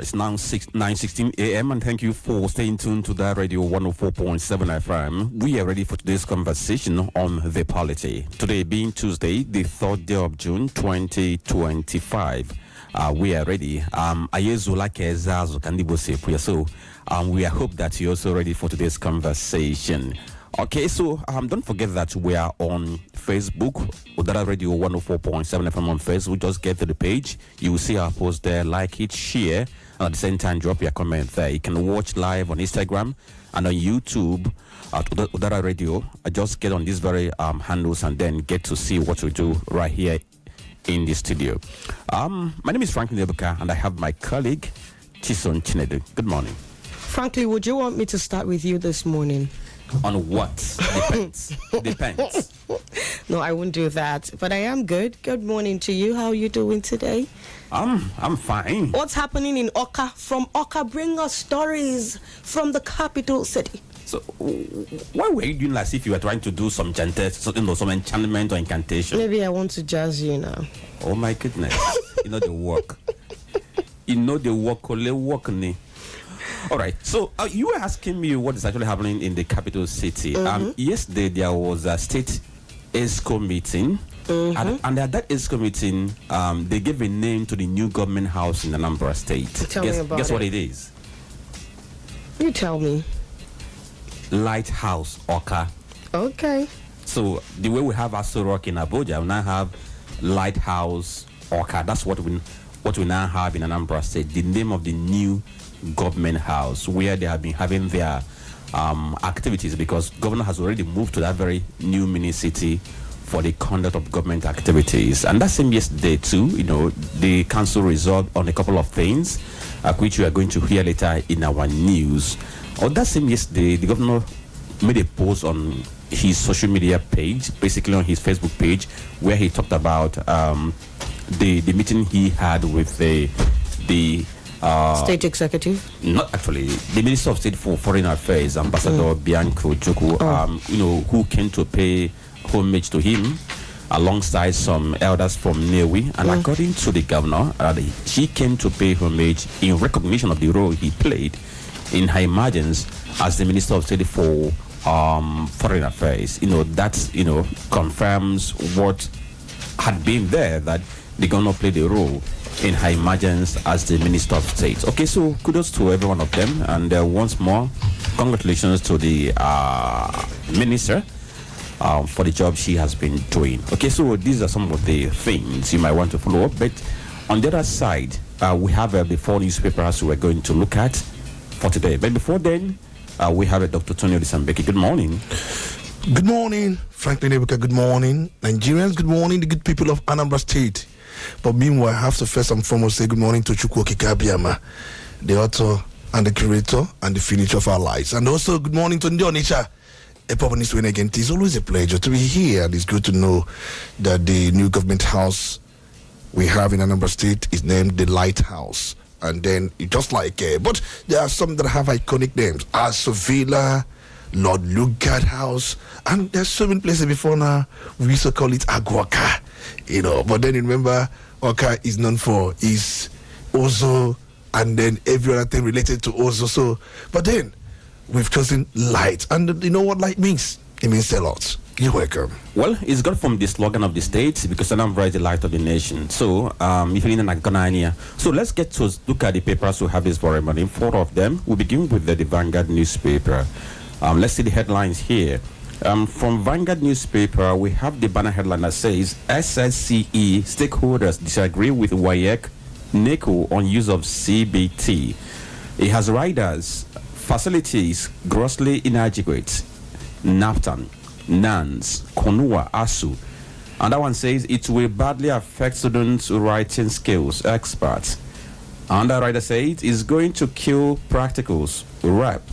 It's now 9:16 a.m. and thank you for staying tuned to that radio 104.7 FM. We are ready for today's conversation on the polity. Today being Tuesday, the 3rd day of June 2025. We are ready. So we hope that you're also ready for today's conversation. Okay, so don't forget that we are on Facebook, Udala Radio 104.7 FM on Facebook. Just get to the page. You will see our post there. Like it, share, and at the same time, drop your comment there. You can watch live on Instagram and on YouTube at Udala Radio. Just get on these very handles and then get to see what we do right here in the studio. My name is Franklin Ebuka, and I have my colleague, Chisom. Good morning. Frankly, would you want me to start with you this morning? On what? Depends. Depends. No, I won't do that. But I am good. Good morning to you. How are you doing today? I'm fine. What's happening in Oka? From Oka, bring us stories from the capital city. So, why were you doing as if you were trying to do some some enchantment or incantation? Maybe I want to jazz you now. Oh my goodness. You know the work. You know the work. All right, so you were asking me what is actually happening in the capital city. Yesterday, there was a state ESCO meeting, and at that ESCO meeting, they gave a name to the new government house in Anambra State. Guess what it is? You tell me. Lighthouse Oka. Okay. So the way we have Aso Rock in Abuja, we now have Lighthouse Oka. That's what we now have in Anambra State. The name of the new government house where they have been having their activities, because governor has already moved to that very new mini city for the conduct of government activities. And that same yesterday too, the council resolved on a couple of things which we are going to hear later in our news. On that same yesterday, the governor made a post on his social media page, basically on his Facebook page, where he talked about the meeting he had with the State Executive? Not actually. The Minister of State for Foreign Affairs, Ambassador Bianco Joku, who came to pay homage to him alongside some elders from Newi. And according to the governor, she came to pay homage in recognition of the role he played in her emergence as the Minister of State for Foreign Affairs. That confirms what had been there, that the governor played a role in her emergence as the Minister of State. Okay, so kudos to every one of them, and once more, congratulations to the minister for the job she has been doing. Okay, so these are some of the things you might want to follow up, but on the other side, we have the 4 newspapers we're going to look at for today. But before then, we have Dr. Olisa Mbeki. Good morning. Good morning, Franklin Ebuka. Good morning, Nigerians. Good morning, the good people of Anambra State. But meanwhile, I have to first and foremost say good morning to Chukwuoke Kabiama, the author and the curator and the finisher of our lives. And also good morning to Onitsha, a Populist win again. It is always a pleasure to be here, and it's good to know that the new government house we have in Anambra State is named the Lighthouse. And then just like, but there are some that have iconic names, Asovila, Lord Lugard House, and there's so many places before now. We used to call it Aguaka, but then remember, Oka is known for his Ozo, and then every other thing related to Ozo. So, but then we've chosen light, and you know what light means? It means a lot. You're welcome. Well, it's got from the slogan of the state, because Anambra is the light of the nation. So, if you're in Ghana, so let's get to look at the papers we have this very morning. 4 of them. We'll begin with the Vanguard newspaper. Let's see the headlines here. From Vanguard newspaper, we have the banner headline that says SSCE stakeholders disagree with WAEC NECO on use of CBT. It has riders, facilities grossly inadequate, NAPTAN, NANS, KONUA, ASU. And that one says it will badly affect students' writing skills, experts. And that rider says it's going to kill practicals, REP.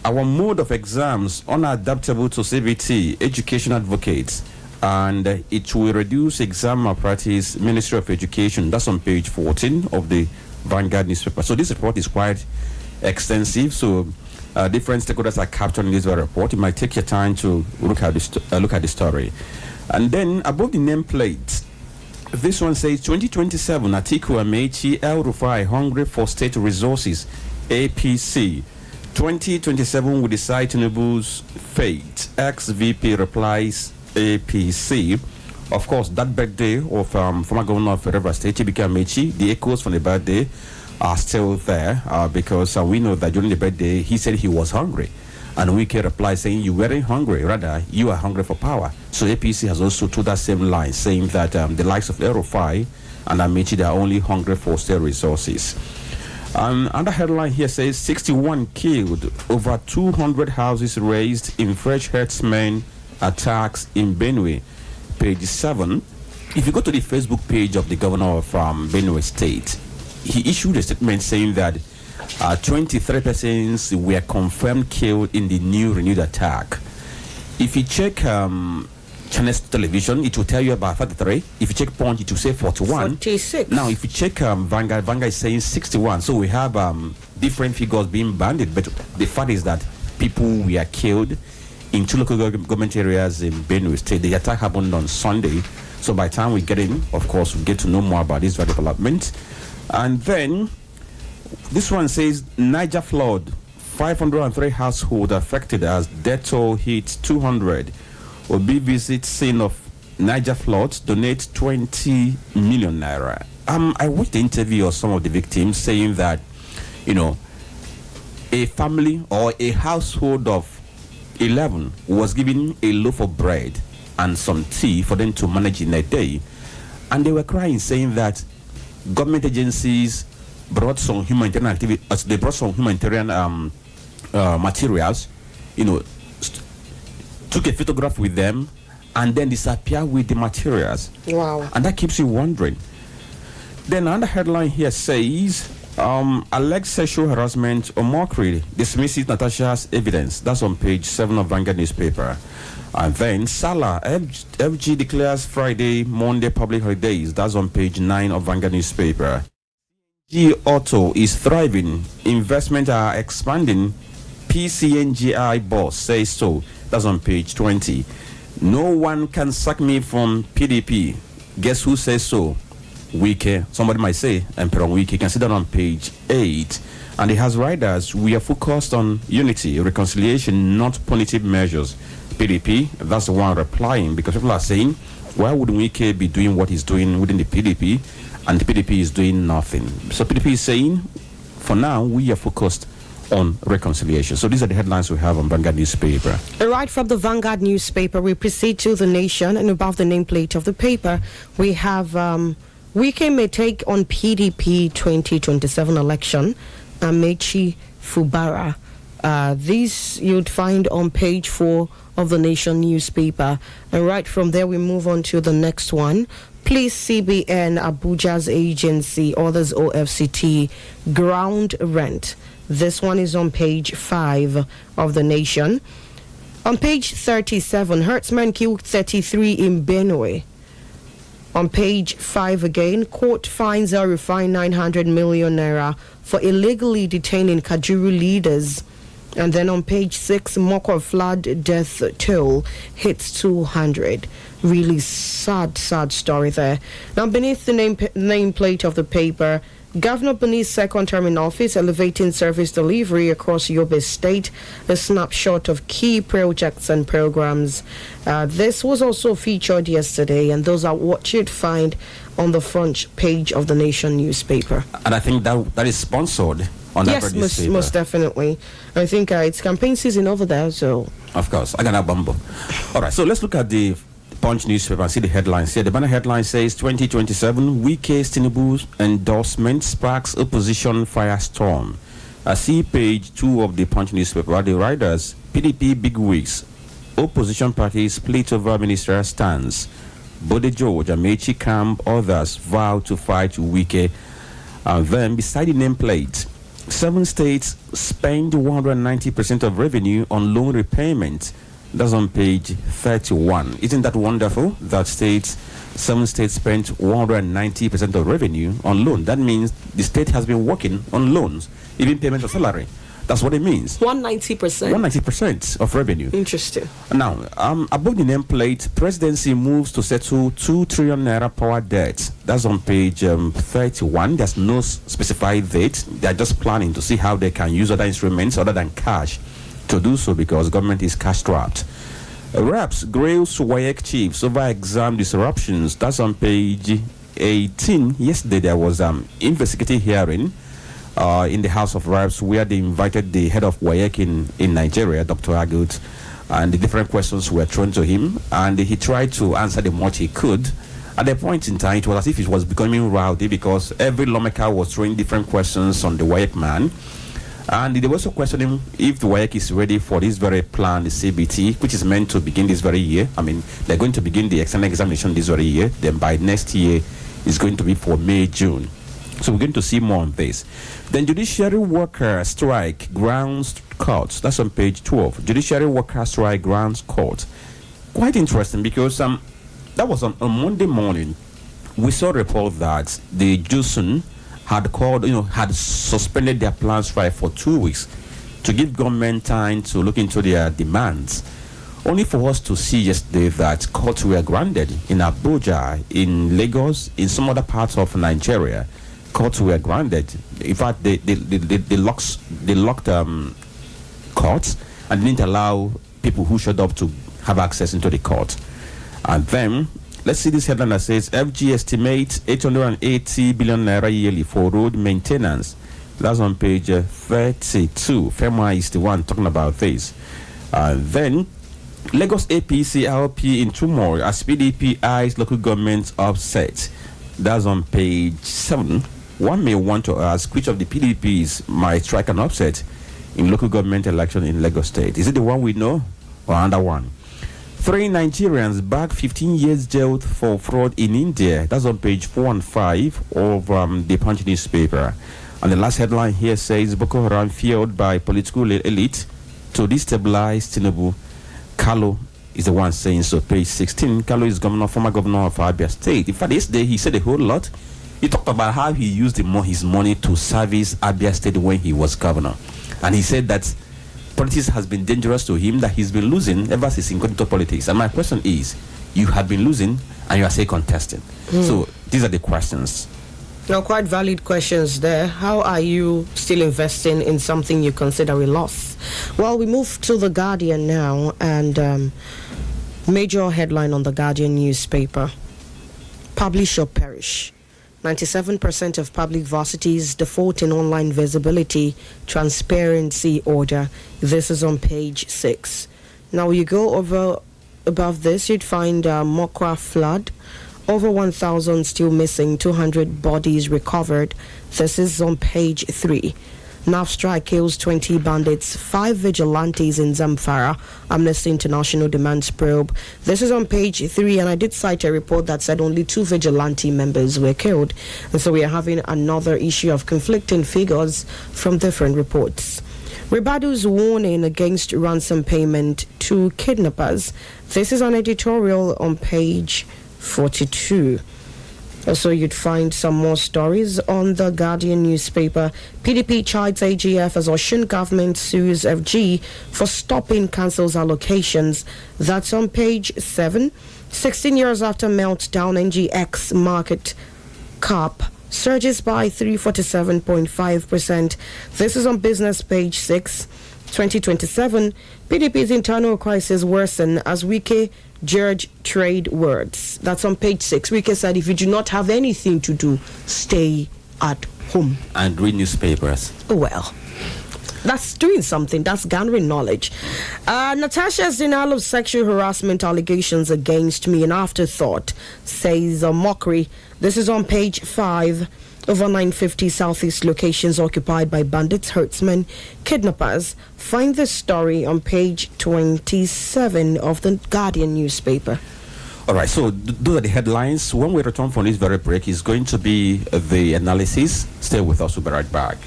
Our mode of exams unadaptable to CBT, education advocates, and it will reduce exam malpractice, Ministry of Education. That's on page 14 of the Vanguard newspaper. So this report is quite extensive. So different stakeholders are captured in this very report. You might take your time to look at the story. And then above the nameplate, This one says 2027 Atiku Amechi El Rufai hungry for state resources. APC. 2027 will decide Tinubu's fate. Ex-VP replies APC. Of course, that birthday of former governor of River State, Ebuka Amechi, the echoes from the birthday are still there because we know that during the birthday he said he was hungry. And Wike replied saying, you weren't hungry, rather you are hungry for power. So APC has also told that same line, saying that the likes of Erufai and Amechi, they are only hungry for state resources. Another headline here says 61 killed, over 200 houses razed in fresh herdsmen attacks in Benue. Page 7. If you go to the Facebook page of the governor of Benue State, he issued a statement saying that 23 persons were confirmed killed in the new renewed attack. If you check Channels Television, it will tell you about 33. If you check Punch, it will say 41. 46. Now, if you check Vanguard is saying 61. So we have different figures being banded. But the fact is that people were killed in two local government areas in Benue State. The attack happened on Sunday. So by the time we get in, of course, we get to know more about this development. And then this one says Niger flood, 503 households affected as death toll hit 200. Obi visits scene of Niger floods, donate 20 million naira. I watched the interview of some of the victims saying that, a family or a household of 11 was given a loaf of bread and some tea for them to manage in a day. And they were crying, saying that government agencies brought some humanitarian activity, they brought some humanitarian materials, took a photograph with them, and then disappear with the materials. Wow. And that keeps you wondering. Then another headline here says, alleged sexual harassment or mockery dismisses Natasha's evidence. That's on page 7 of Vanguard newspaper. And then Salah, FG declares Friday, Monday public holidays. That's on page 9 of Vanguard newspaper. G Auto is thriving. Investment are expanding. PCNGI boss says so. That's on page 20. No one can sack me from PDP. Guess who says so? Wike. Somebody might say Emperor Wike. You can see that on page 8. And it has riders. We are focused on unity, reconciliation, not punitive measures. PDP, that's the one replying, because people are saying, why would Wike be doing what he's doing within the PDP, and the PDP is doing nothing? So PDP is saying, for now, we are focused on reconciliation. So these are the headlines we have on Vanguard newspaper. Right from the Vanguard newspaper, we proceed to The Nation, and above the nameplate of the paper, we have Wike may take on PDP 2027 election, Amechi Fubara. These you'd find on page 4 of The Nation newspaper. And right from there, we move on to the next one. Please CBN, Abuja's agency, others OFCT, ground rent. This one is on page 5 of The Nation. On page 37, herdsmen killed 33 in Benue. On page 5 again, court finds a refined 900 million naira for illegally detaining Kajuru leaders. And then on page 6, Moko flood death toll hits 200. Really sad story there. Now, beneath the nameplate of the paper, Governor Boni's second term in office, elevating service delivery across Yobe State, a snapshot of key projects and programs. This was also featured yesterday, and those are what you'd find on the front page of The Nation newspaper. And I think that is sponsored on that newspaper. Yes, most definitely. I think it's campaign season over there, so. Of course, I got a bumble. All right, so let's look at the Punch newspaper and see the headlines here. The banner headline says 2027 Wike's Tinubu's endorsement sparks opposition firestorm. I see page 2 of the Punch newspaper. The riders, PDP bigwigs, opposition parties split over ministerial stance. Bode George, Amechi camp, others vow to fight Wike. And then beside the nameplate, 7 states spend 190% of revenue on loan repayment. That's on page 31. Isn't that wonderful? That 7 states spent 190% of revenue on loan. That means the state has been working on loans, even payment of salary. That's what it means. 190%. 190% of revenue. Interesting. Now, above the nameplate, presidency moves to settle 2 trillion naira power debt. That's on page 31. There's no specified date. They're just planning to see how they can use other instruments other than cash to do so, because government is cash strapped. Reps grills WAEC chiefs over exam disruptions. That's on page 18. Yesterday there was investigative hearing in the House of Reps, where they invited the head of WAEC in Nigeria, Dr. Agut, and the different questions were thrown to him, and he tried to answer the much he could. At a point in time, it was as if it was becoming rowdy, because every lawmaker was throwing different questions on the WAEC man, and they were also questioning if the WAEC is ready for this very plan, the CBT, which is meant to begin this very year. I mean, they're going to begin the external examination this very year, then by next year, it's going to be for May, June. So we're going to see more on this. Then judiciary worker strike grounds court. That's on page 12. Judiciary worker strike grounds court. Quite interesting, because that was on Monday morning. We saw a report that the JUSUN had suspended their planned strike for 2 weeks to give government time to look into their demands. Only for us to see yesterday that courts were granted in Abuja, in Lagos, in some other parts of Nigeria. Courts were granted. In fact, they locked courts and didn't allow people who showed up to have access into the court. And then, let's see this headline that says, FG estimates 880 billion naira yearly for road maintenance. That's on page 32. FEMA is the one talking about this. Then, Lagos APC LP in turmoil as PDP eyes local government upset. That's on page 7. One may want to ask which of the PDPs might strike an upset in local government election in Lagos State. Is it the one we know or another one? 3 Nigerians back 15 years jailed for fraud in India. That's on page 4 and 5 of the Punch newspaper. And the last headline here says, Boko Haram fueled by political elite to destabilize Tinubu. Kalu is the one saying so. Page 16. Kalu is former governor of Abia State. In fact, this day he said a whole lot. He talked about how he used his money to service Abia State when he was governor. And he said that politics has been dangerous to him, that he's been losing ever since he got into politics. And my question is, you have been losing and you are still contesting. So these are the questions. Now, quite valid questions there. How are you still investing in something you consider a loss? Well, we move to The Guardian now, and major headline on The Guardian newspaper: Publish or perish. 97% of public varsities default in online visibility transparency order. This is on page 6. Now, you go over above this, you'd find Mokwa flood. Over 1,000 still missing, 200 bodies recovered. This is on page 3. NAF strike kills 20 bandits, 5 vigilantes in Zamfara. Amnesty International demands probe. This is on page 3, and I did cite a report that said only 2 vigilante members were killed. And so we are having another issue of conflicting figures from different reports. Ribadu's warning against ransom payment to kidnappers. This is an editorial on page 42. Also, you'd find some more stories on The Guardian newspaper. PDP chides AGF as Osun government sues FG for stopping council's allocations. That's on page 7. 16 years after meltdown, NGX market cap surges by 347.5%. This is on business page 6. 2027, PDP's internal crisis worsen as Wike judge trade words. That's on page 6. Wike said, if you do not have anything to do, stay at home. And read newspapers. Well, that's doing something. That's garnering knowledge. Natasha's denial of sexual harassment allegations against me, an afterthought, says a mockery. This is on page 5. Over 950 Southeast locations occupied by bandits, herdsmen, kidnappers. Find this story on page 27 of the Guardian newspaper. All right, so those are the headlines. When we return from this very break, is going to be the analysis. Stay with us. We'll be right back.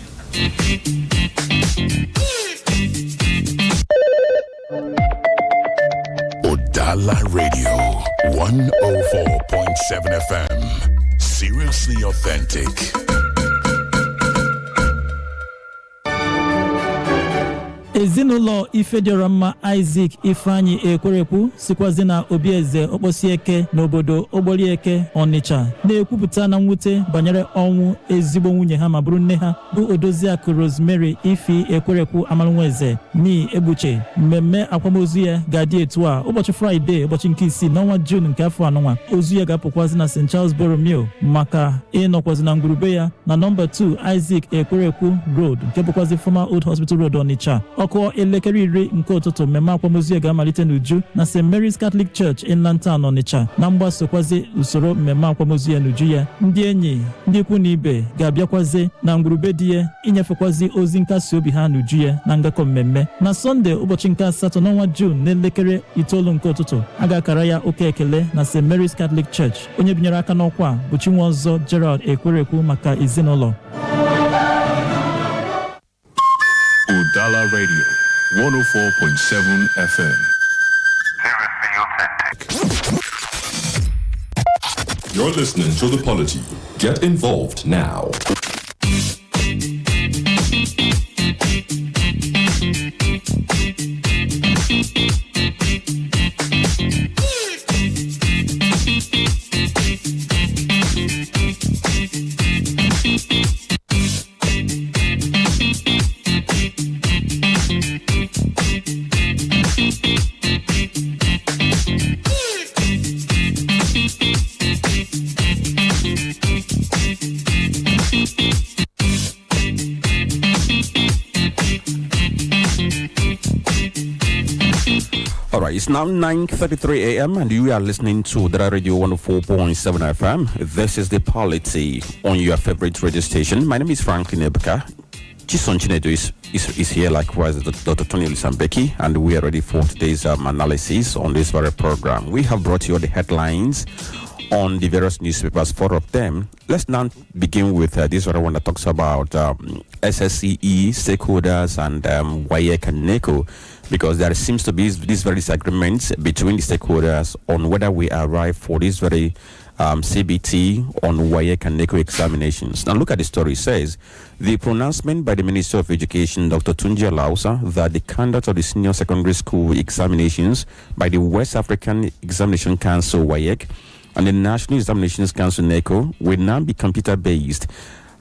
Udala Radio 104.7 FM. Seriously authentic. Ezinụlọ Ifediorama Isaac Ifeanyi Ekwerekwu sikwazi na Obieze Okposieke n'obodo Ogborieke Onitsha na-ekwupụta na mwute banyere ọnwụ ezigbo nwunye ha ma bụrụ nne ha bụ Odoziakụ Rosemary Ifi Ekwerekwu Amalunweze ni Egbuche. Mmemme akwamozu ya ga-adị etu a ụbọchị Fraịde ụbọchị nke 6 n'ọnwa June nke afọ anụnwa. Ozu ya ga-apụkwazi na St. Charles Borromeo maka ịnọkwazi na ngwurube ya na nọmba 2 Isaac Ekwerekwu Road nke bụkwazi former Old Hospital Road Onitsha. Ọkụ elekere 10 nke ụtụtụ mmemme akwamozu ya ga-amalite n'uju na St. Mary's Catholic Church Inland Town Onitsha. Na mgbasokwazi usoro mmemme akwamozu ya n'uju ya, ndị enyi ndị ikwu na ibe ga-abịakwazi na ngwurube di ya inyefekwazi ozi nkasi obi ha n'uju ya na ngakọ mmemme. Na Sọnde ụbọchị nke 8 n'ọnwa June n'elekere 9 nke ụtụtụ a ga-akara ya oke ekele na St. Mary's Catholic Church. Onye binyere aka n'ọkwa bụ Chinwọzọ Gerald Ekwerekwu maka ezinụlọ. Udala Radio, 104.7 FM. You're listening to the Polity. Get involved now. It's now 9:33 a.m. and you are listening to Udala Radio 104.7 FM. This is the Polity on your favorite radio station. My name is Franklin and Chisom is here, likewise Dr. Olisa Mbeki, and we are ready for today's analysis on this very program. We have brought you the headlines on the various newspapers, 4 of them. Let's now begin with this very one that talks about SSCE, stakeholders, and WAEC and NECO, because there seems to be these very disagreements between the stakeholders on whether we arrive for this very CBT on WAEC and NECO examinations. Now look at the story. It says, the pronouncement by the Minister of Education, Dr. Tunji Alausa, that the conduct of the senior secondary school examinations by the West African Examination Council, WAEC, and the National Examinations Council, NECO, will now be computer-based,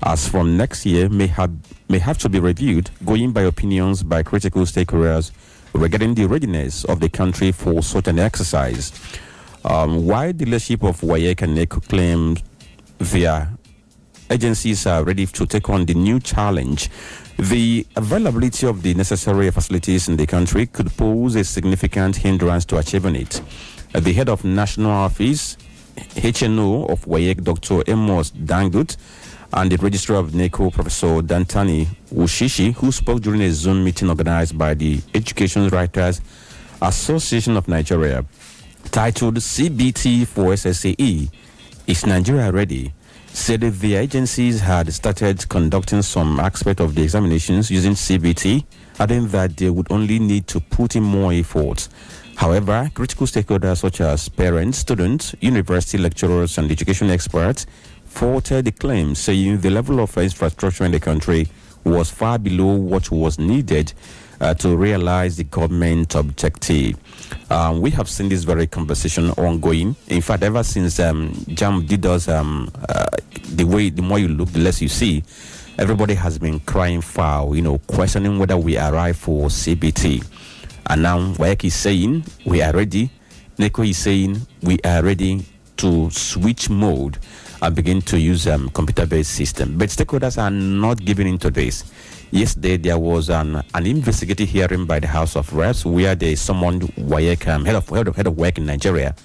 as from next year may have to be reviewed, going by opinions by critical stakeholders regarding the readiness of the country for such an exercise. While the leadership of WAEC and NECO claim their agencies are ready to take on the new challenge, the availability of the necessary facilities in the country could pose a significant hindrance to achieving it. The head of National Office, HNO of WAEC, Dr. Amos Dangut, and the registrar of NECO, Professor Dantani Wushishi, who spoke during a Zoom meeting organized by the Education Writers Association of Nigeria, titled CBT for SSCE, Is Nigeria Ready?, said that the agencies had started conducting some aspect of the examinations using CBT, adding that they would only need to put in more effort. However, critical stakeholders such as parents, students, university lecturers, and education experts faulted the claim, saying the level of infrastructure in the country was far below what was needed to realize the government objective. We have seen this very conversation ongoing. In fact, ever since JAM did us, the more you look, the less you see. Everybody has been crying foul, questioning whether we arrive for CBT. And now WAEC is saying we are ready. NECO is saying we are ready to switch mode and begin to use computer-based system. But stakeholders are not giving into this. Yesterday, there was an investigative hearing by the House of Reps where they summoned WAEC, head of WAEC in Nigeria,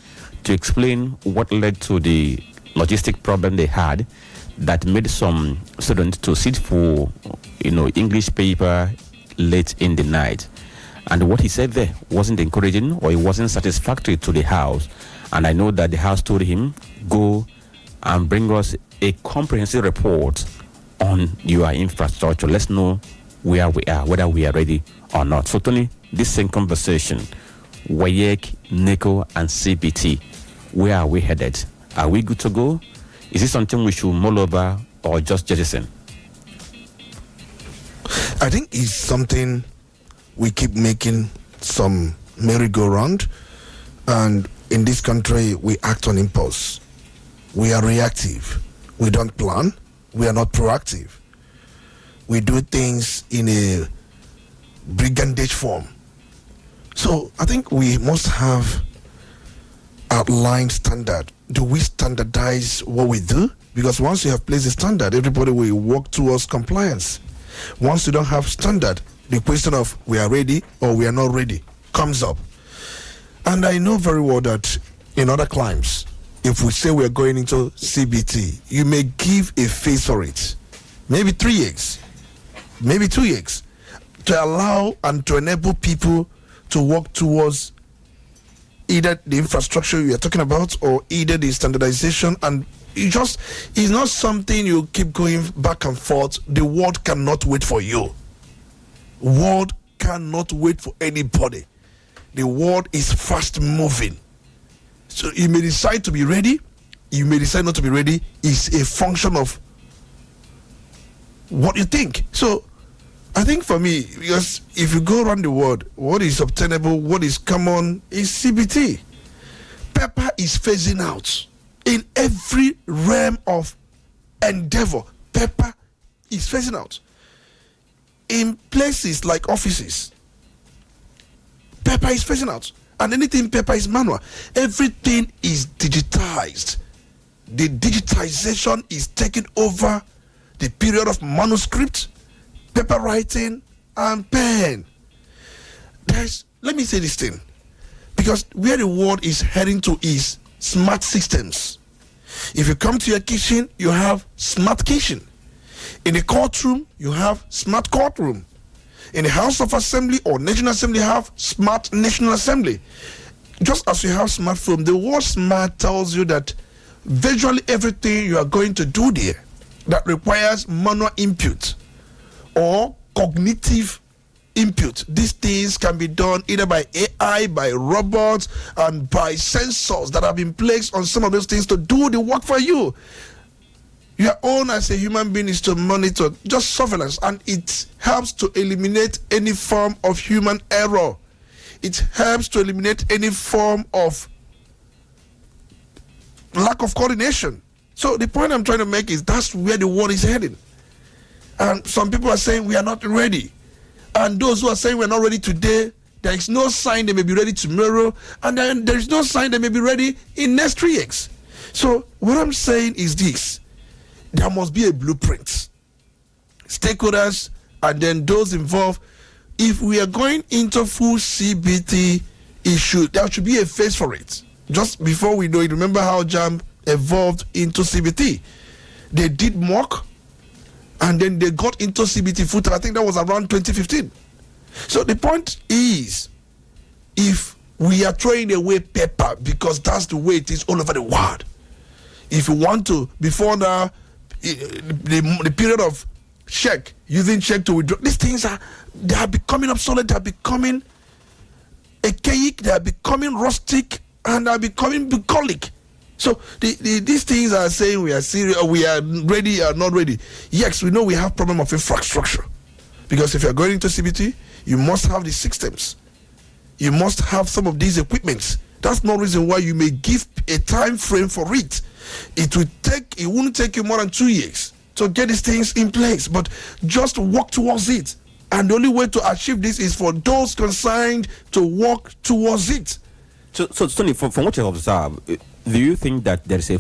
to explain what led to the logistic problem they had that made some students to sit for English paper late in the night. And what he said there wasn't encouraging, or it wasn't satisfactory to the House. And I know that the House told him, go and bring us a comprehensive report on your infrastructure. Let's know where we are, whether we are ready or not. So, Tony, this same conversation, WAEC, NECO, and CBT, where are we headed? Are we good to go? Is this something we should mull over or just jettison? I think it's something we keep making some merry-go-round, and in this country, we act on impulse. We are reactive. We don't plan. We are not proactive. We do things in a brigandage form. So I think we must have outlined standard. Do we standardize what we do? Because once you have placed a standard, everybody will work towards compliance. Once you don't have standard, the question of we are ready or we are not ready comes up. And I know very well that in other climes, if we say we are going into CBT, you may give a phase for it. Maybe 3 years, maybe 2 years, to allow and to enable people to work towards either the infrastructure you are talking about or either the standardization. And it's not something you keep going back and forth. The world cannot wait for you. World cannot wait for anybody. The world is fast moving. So you may decide to be ready, you may decide not to be ready. It's a function of what you think. So I think for me, because if you go around the world, what is obtainable, what is common is CBT. Paper is phasing out. In every realm of endeavor, paper is phasing out. In places like offices, paper is phasing out. And anything paper is manual. Everything is digitized. The digitization is taking over the period of manuscript, paper writing, and pen. Let me say this thing, because where the world is heading to is smart systems. If you come to your kitchen, you have smart kitchen. In the courtroom, you have smart courtroom. In the House of Assembly or National Assembly, you have smart National Assembly. Just as you have smartphone, the word smart tells you that virtually everything you are going to do there that requires manual input or cognitive input, these things can be done either by AI, by robots, and by sensors that have been placed on some of those things to do the work for you. Your own as a human being is to monitor just surveillance, and it helps to eliminate any form of human error. It helps to eliminate any form of lack of coordination. So the point I'm trying to make is that's where the world is heading. And some people are saying we are not ready. And those who are saying we're not ready today, there is no sign they may be ready tomorrow. And then there is no sign they may be ready in next 3 years. So what I'm saying is this. There must be a blueprint. Stakeholders and then those involved. If we are going into full CBT, there should be a phase for it. Just before we know it, remember how JAMB evolved into CBT. They did mock, and then they got into CBT full. I think that was around 2015. So the point is, if we are throwing away paper because that's the way it is all over the world, if you want to, before now, the period of check, using check to withdraw, these things they are becoming obsolete, they are becoming archaic, they are becoming rustic, and they are becoming bucolic. So these things are saying we are serious, we are ready or not ready. Yes, we know we have problem of infrastructure, because if you are going into CBT, you must have the systems, you must have some of these equipments. That's no reason why you may give a time frame for it. It won't take you more than 2 years to get these things in place, but just work towards it. And the only way to achieve this is for those concerned to work towards it. So Tony, from what you observe, do you think that there is a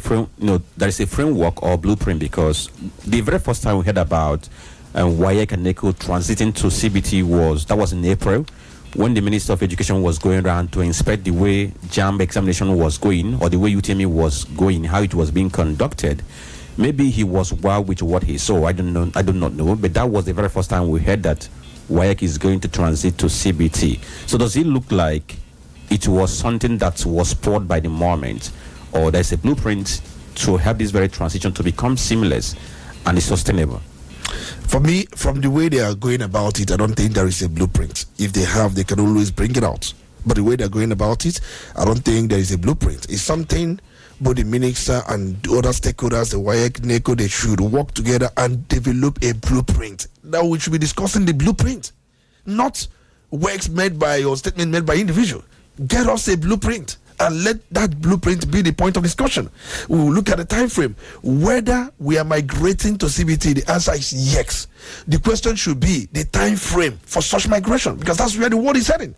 framework or blueprint? Because the very first time we heard about WAEC and NECO transiting to CBT was in April, when the Minister of Education was going around to inspect the way JAMB examination was going, or the way UTME was going, how it was being conducted. Maybe he was wild with what he saw. I do not know. But that was the very first time we heard that WAEC is going to transit to CBT. So does it look like it was something that was poured by the moment, or there's a blueprint to help this very transition to become seamless and sustainable? For me, from the way they are going about it, I don't think there is a blueprint. If they have, they can always bring it out. But the way they're going about it, I don't think there is a blueprint. It's something both the minister and the other stakeholders, the WAEC, NECO, they should work together and develop a blueprint. Now we should be discussing the blueprint, not works made by or statement made by individual. Get us a blueprint and let that blueprint be the point of discussion. We will look at the time frame. Whether we are migrating to CBT, the answer is yes. The question should be the time frame for such migration, because that's where the world is heading.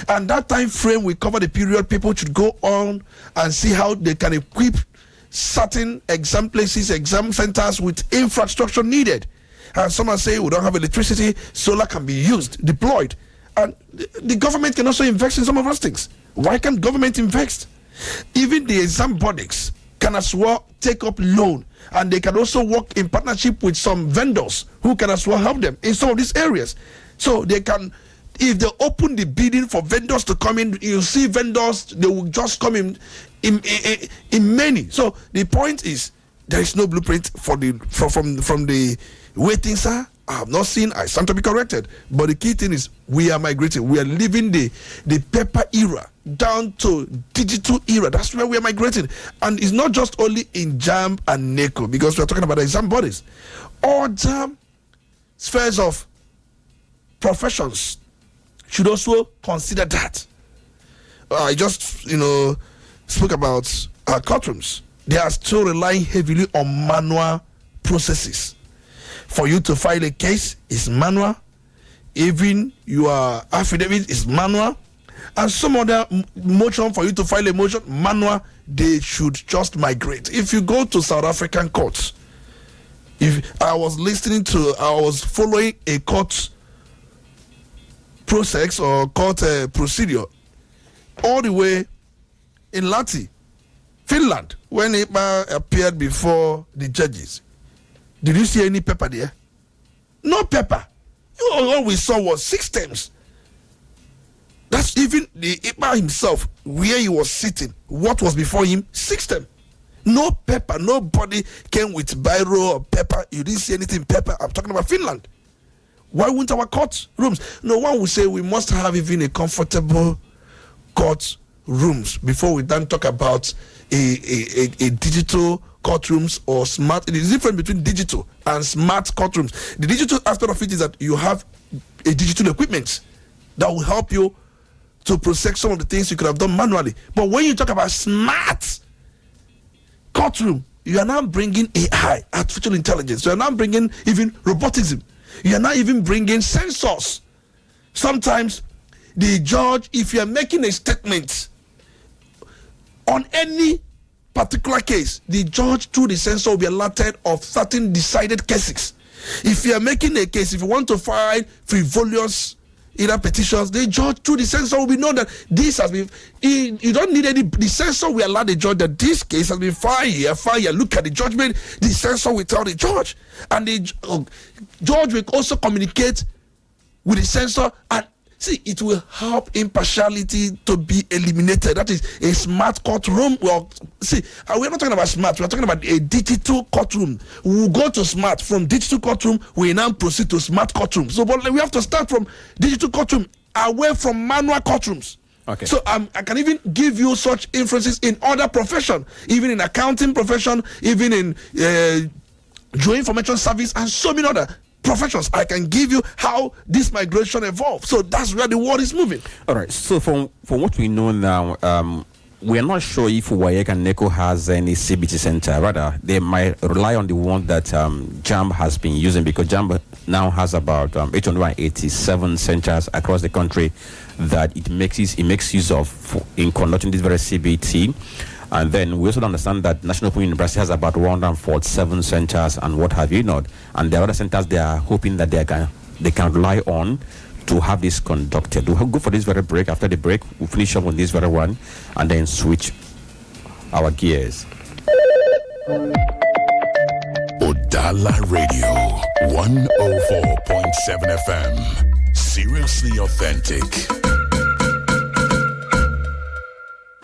And that time frame will cover the period people should go on and see how they can equip certain exam places, exam centers with infrastructure needed. And someone say we don't have electricity, solar can be used, deployed. And the government can also invest in some of those things. Why can't government invest? Even the exam bodies can as well take up loan, and they can also work in partnership with some vendors who can as well help them in some of these areas. So they can, if they open the bidding for vendors to come in, you see vendors, they will just come in many. So the point is, there is no blueprint for the from the way things are. I have not seen, I stand to be corrected. But the key thing is we are migrating. We are leaving the paper era down to digital era. That's where we are migrating. And it's not just only in JAMB and NECO, because we are talking about exam bodies. Other spheres of professions should also consider that. I just, spoke about courtrooms. They are still relying heavily on manual processes. For you to file a case is manual. Even your affidavit is manual. And some other motion, for you to file a motion, manual. They should just migrate. If you go to South African courts, I was following a court process or court procedure all the way in Lati, Finland, when it appeared before the judges. Did you see any paper there? No paper. All we saw was systems. That's even the Ipa himself, where he was sitting, what was before him, system. No paper, nobody came with biro or paper. You didn't see anything paper. I'm talking about Finland. Why wouldn't our court rooms? No one would say we must have even a comfortable court rooms before we then talk about a digital courtrooms or smart. It is different between digital and smart courtrooms. The digital aspect of it is that you have a digital equipment that will help you to process some of the things you could have done manually. But when you talk about smart courtroom, you are now bringing AI, artificial intelligence. You are now bringing even roboticism. You are now even bringing sensors. Sometimes the judge, if you are making a statement on any particular case, the judge through the censor will be alerted of certain decided cases. If you are making a case, if you want to file frivolous either petitions, the judge through the censor will be known that this has been, you don't need any, the censor will allow the judge that this case has been filed here, look at the judgment, the censor will tell the judge, and the judge will also communicate with the censor, and see, it will help impartiality to be eliminated. That is a smart courtroom. Well, see, we're not talking about smart. We're talking about a digital courtroom. We will go to smart. From digital courtroom, we now proceed to smart courtroom. So, but we have to start from digital courtroom away from manual courtrooms. Okay. So I can even give you such inferences in other profession, even in accounting profession, even in geoinformation service, and so many other professions. I can give you how this migration evolved. So that's where the world is moving. All right. So from what we know now, we are not sure if WAEC and NECO has any CBT center. Rather, they might rely on the one that JAMB has been using, because JAMB now has about 887 centers across the country that it makes use of in conducting this very CBT. And then we also understand that National Open University has about 147 centers and what have you not. And there are other centers they are hoping that they can rely on to have this conducted. We'll go for this very break. After the break, we'll finish up on this very one and then switch our gears. Udala Radio 104.7 FM. Seriously authentic.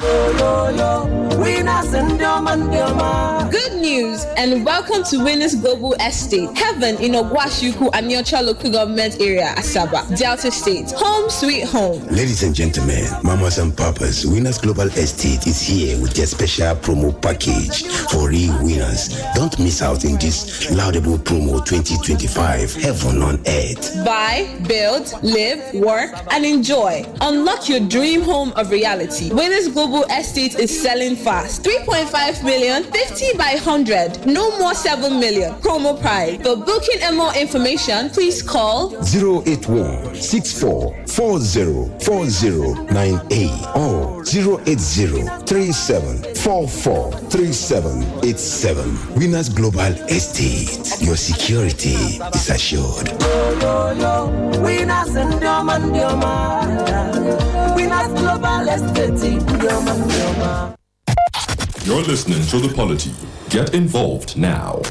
Yo, yo, yo. Good news and welcome to Winners Global Estate, Heaven in Ogwashuku and Nyocha Local Government Area, Asaba, Delta State. Home sweet home. Ladies and gentlemen, mamas and papas, Winners Global Estate is here with their special promo package for real winners. Don't miss out in this laudable promo 2025, Heaven on Earth. Buy, build, live, work, and enjoy. Unlock your dream home of reality. Winners Global Estate is selling fast. 3.5 million, 50 by 100. No more 7 million. Promo price. For booking and more information, please call 081-6440-4098 or 080-3744-3787. Winners Global Estate. Your security is assured. Winners Global Estate. You're listening to The Polity. Get involved now.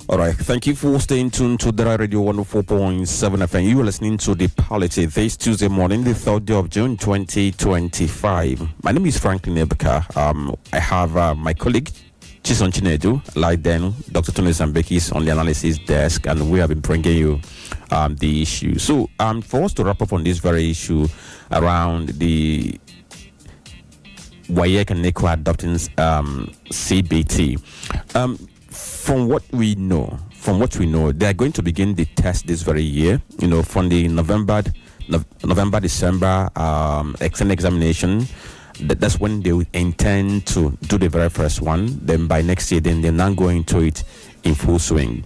All right, thank you for staying tuned to Udala Radio 104.7 FM. You are listening to The Polity this Tuesday morning, the 3rd day of June 2025. My name is Franklin and Ebuka. I have my colleague Chisom Chinedu, like then Dr. Olisa Mbeki is on the analysis desk, and we have been bringing you the issue. So, for us to wrap up on this very issue around the WAEC and NECO adopting CBT, from what we know, they are going to begin the test this very year. You know, from the November, December extended examination. That's when they will intend to do the very first one. Then by next year, then they're not going into it in full swing.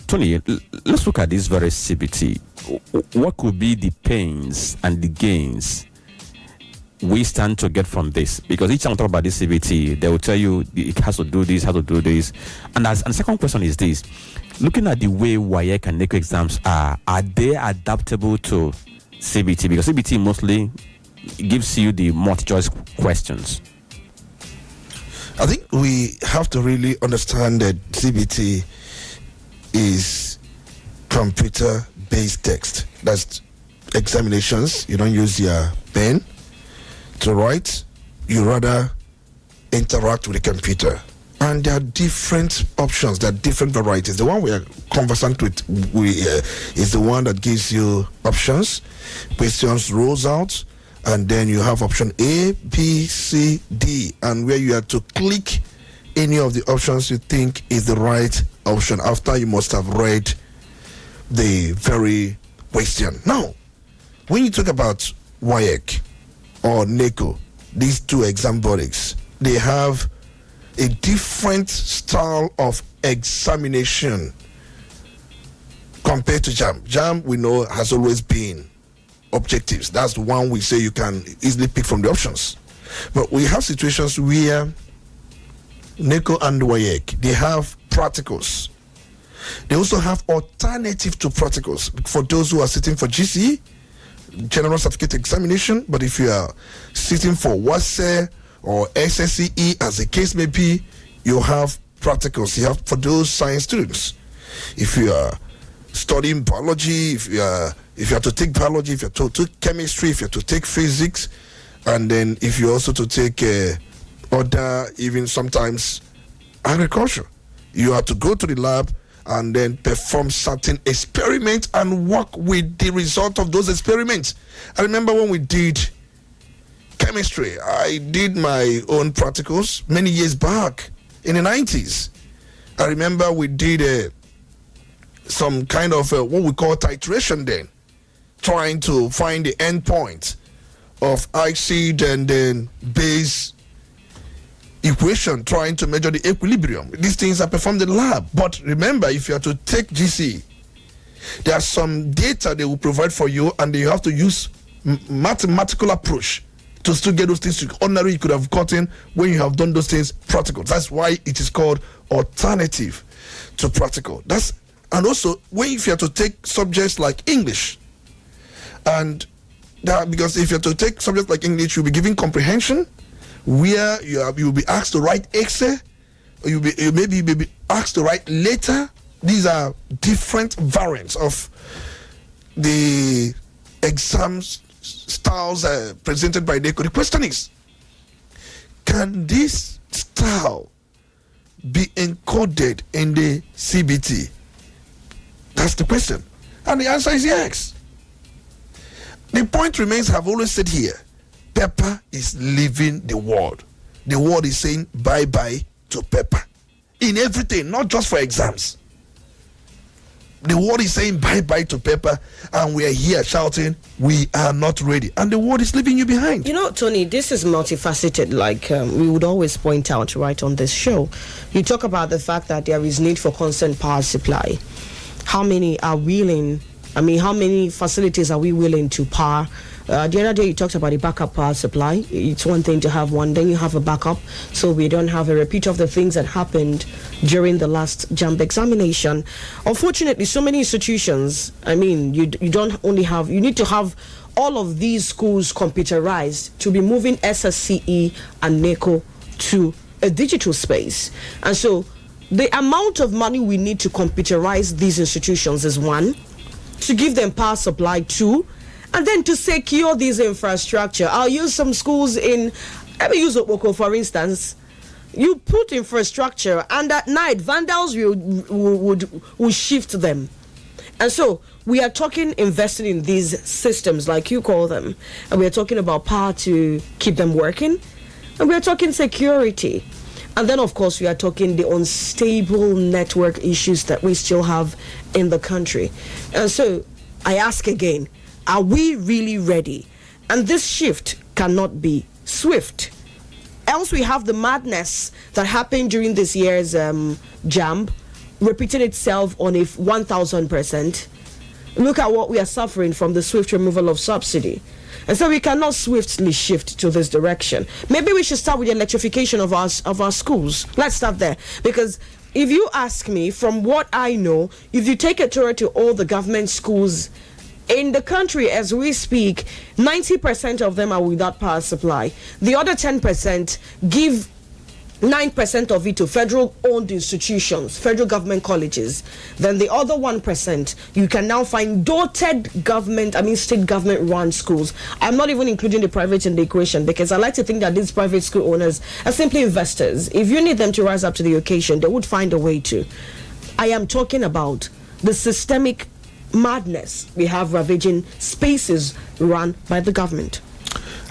Tony, let's look at this very CBT. What could be the pains and the gains we stand to get from this? Because each time we talk about this CBT, they will tell you it has to do this, how to do this. And the second question is this: looking at the way WAEC and NECO exams are they adaptable to CBT? Because CBT mostly gives you the multi-choice questions. I think we have to really understand that CBT is computer-based text. That's examinations. You don't use your pen to write. You rather interact with the computer. And there are different options. There are different varieties. The one we are conversant with is the one that gives you options. Questions rolls out. And then you have option A, B, C, D, and where you have to click any of the options you think is the right option after you must have read the very question. Now, when you talk about WAEC or NECO, these two exam bodies, they have a different style of examination compared to JAM. JAM, we know, has always been objectives. That's the one we say you can easily pick from the options. But we have situations where NECO and WAEC, they have practicals. They also have alternative to practicals for those who are sitting for GCE, General Certificate Examination. But if you are sitting for WASE or SSCE, as the case may be, you have practicals. You have for those science students. If you are studying biology, if you have to take biology, if you have to take chemistry, if you have to take physics, and then if you also to take other, even sometimes agriculture, you have to go to the lab and then perform certain experiments and work with the result of those experiments. I remember when we did chemistry, I did my own practicals many years back in the 90s. I remember we did some kind of what we call titration then, trying to find the end point of acid and then base equation, trying to measure the equilibrium. These things are performed in the lab. But remember, if you are to take GC, there are some data they will provide for you, and you have to use mathematical approach to still get those things ordinary you could have gotten when you have done those things practical. That's why it is called alternative to practical. And also, if you have to take subjects like English, and that, because if you have to take subjects like English, you'll be given comprehension, where you'll be asked to write essay, or you'll be asked to write letter, these are different variants of the exam styles presented by NECO. The question is, can this style be encoded in the CBT? That's the question. And the answer is yes. The point remains, I've always said here, paper is leaving the world. The world is saying bye-bye to paper. In everything, not just for exams. The world is saying bye-bye to paper, and we are here shouting, we are not ready. And the world is leaving you behind. You know, Tony, this is multifaceted, like we would always point out right on this show. You talk about the fact that there is need for constant power supply. How many are willing, how many facilities are we willing to power? The other day you talked about the backup power supply. It's one thing to have one, then you have a backup, so we don't have a repeat of the things that happened during the last JAMB examination. Unfortunately, so many institutions, you don't only have, you need to have all of these schools computerized to be moving SSCE and NECO to a digital space. And so the amount of money we need to computerize these institutions is one, to give them power supply, two, and then to secure this infrastructure. I'll use some schools let me use Okoko for instance. You put infrastructure, and at night vandals will shift them. And so we are talking investing in these systems, like you call them, and we are talking about power to keep them working, and we are talking security. And then, of course, we are talking the unstable network issues that we still have in the country. And so I ask again, are we really ready? And this shift cannot be swift. Else we have the madness that happened during this year's JAMB repeating itself on a 1,000%. Look at what we are suffering from the swift removal of subsidy. And so we cannot swiftly shift to this direction. Maybe we should start with the electrification of our schools. Let's start there. Because if you ask me, from what I know, if you take a tour to all the government schools in the country as we speak, 90% of them are without power supply. The other 10% give 9% of it to federal-owned institutions, federal government colleges. Then the other 1%, you can now find dotted government, state government-run schools. I'm not even including the private in the equation, because I like to think that these private school owners are simply investors. If you need them to rise up to the occasion, they would find a way to. I am talking about the systemic madness we have ravaging spaces run by the government.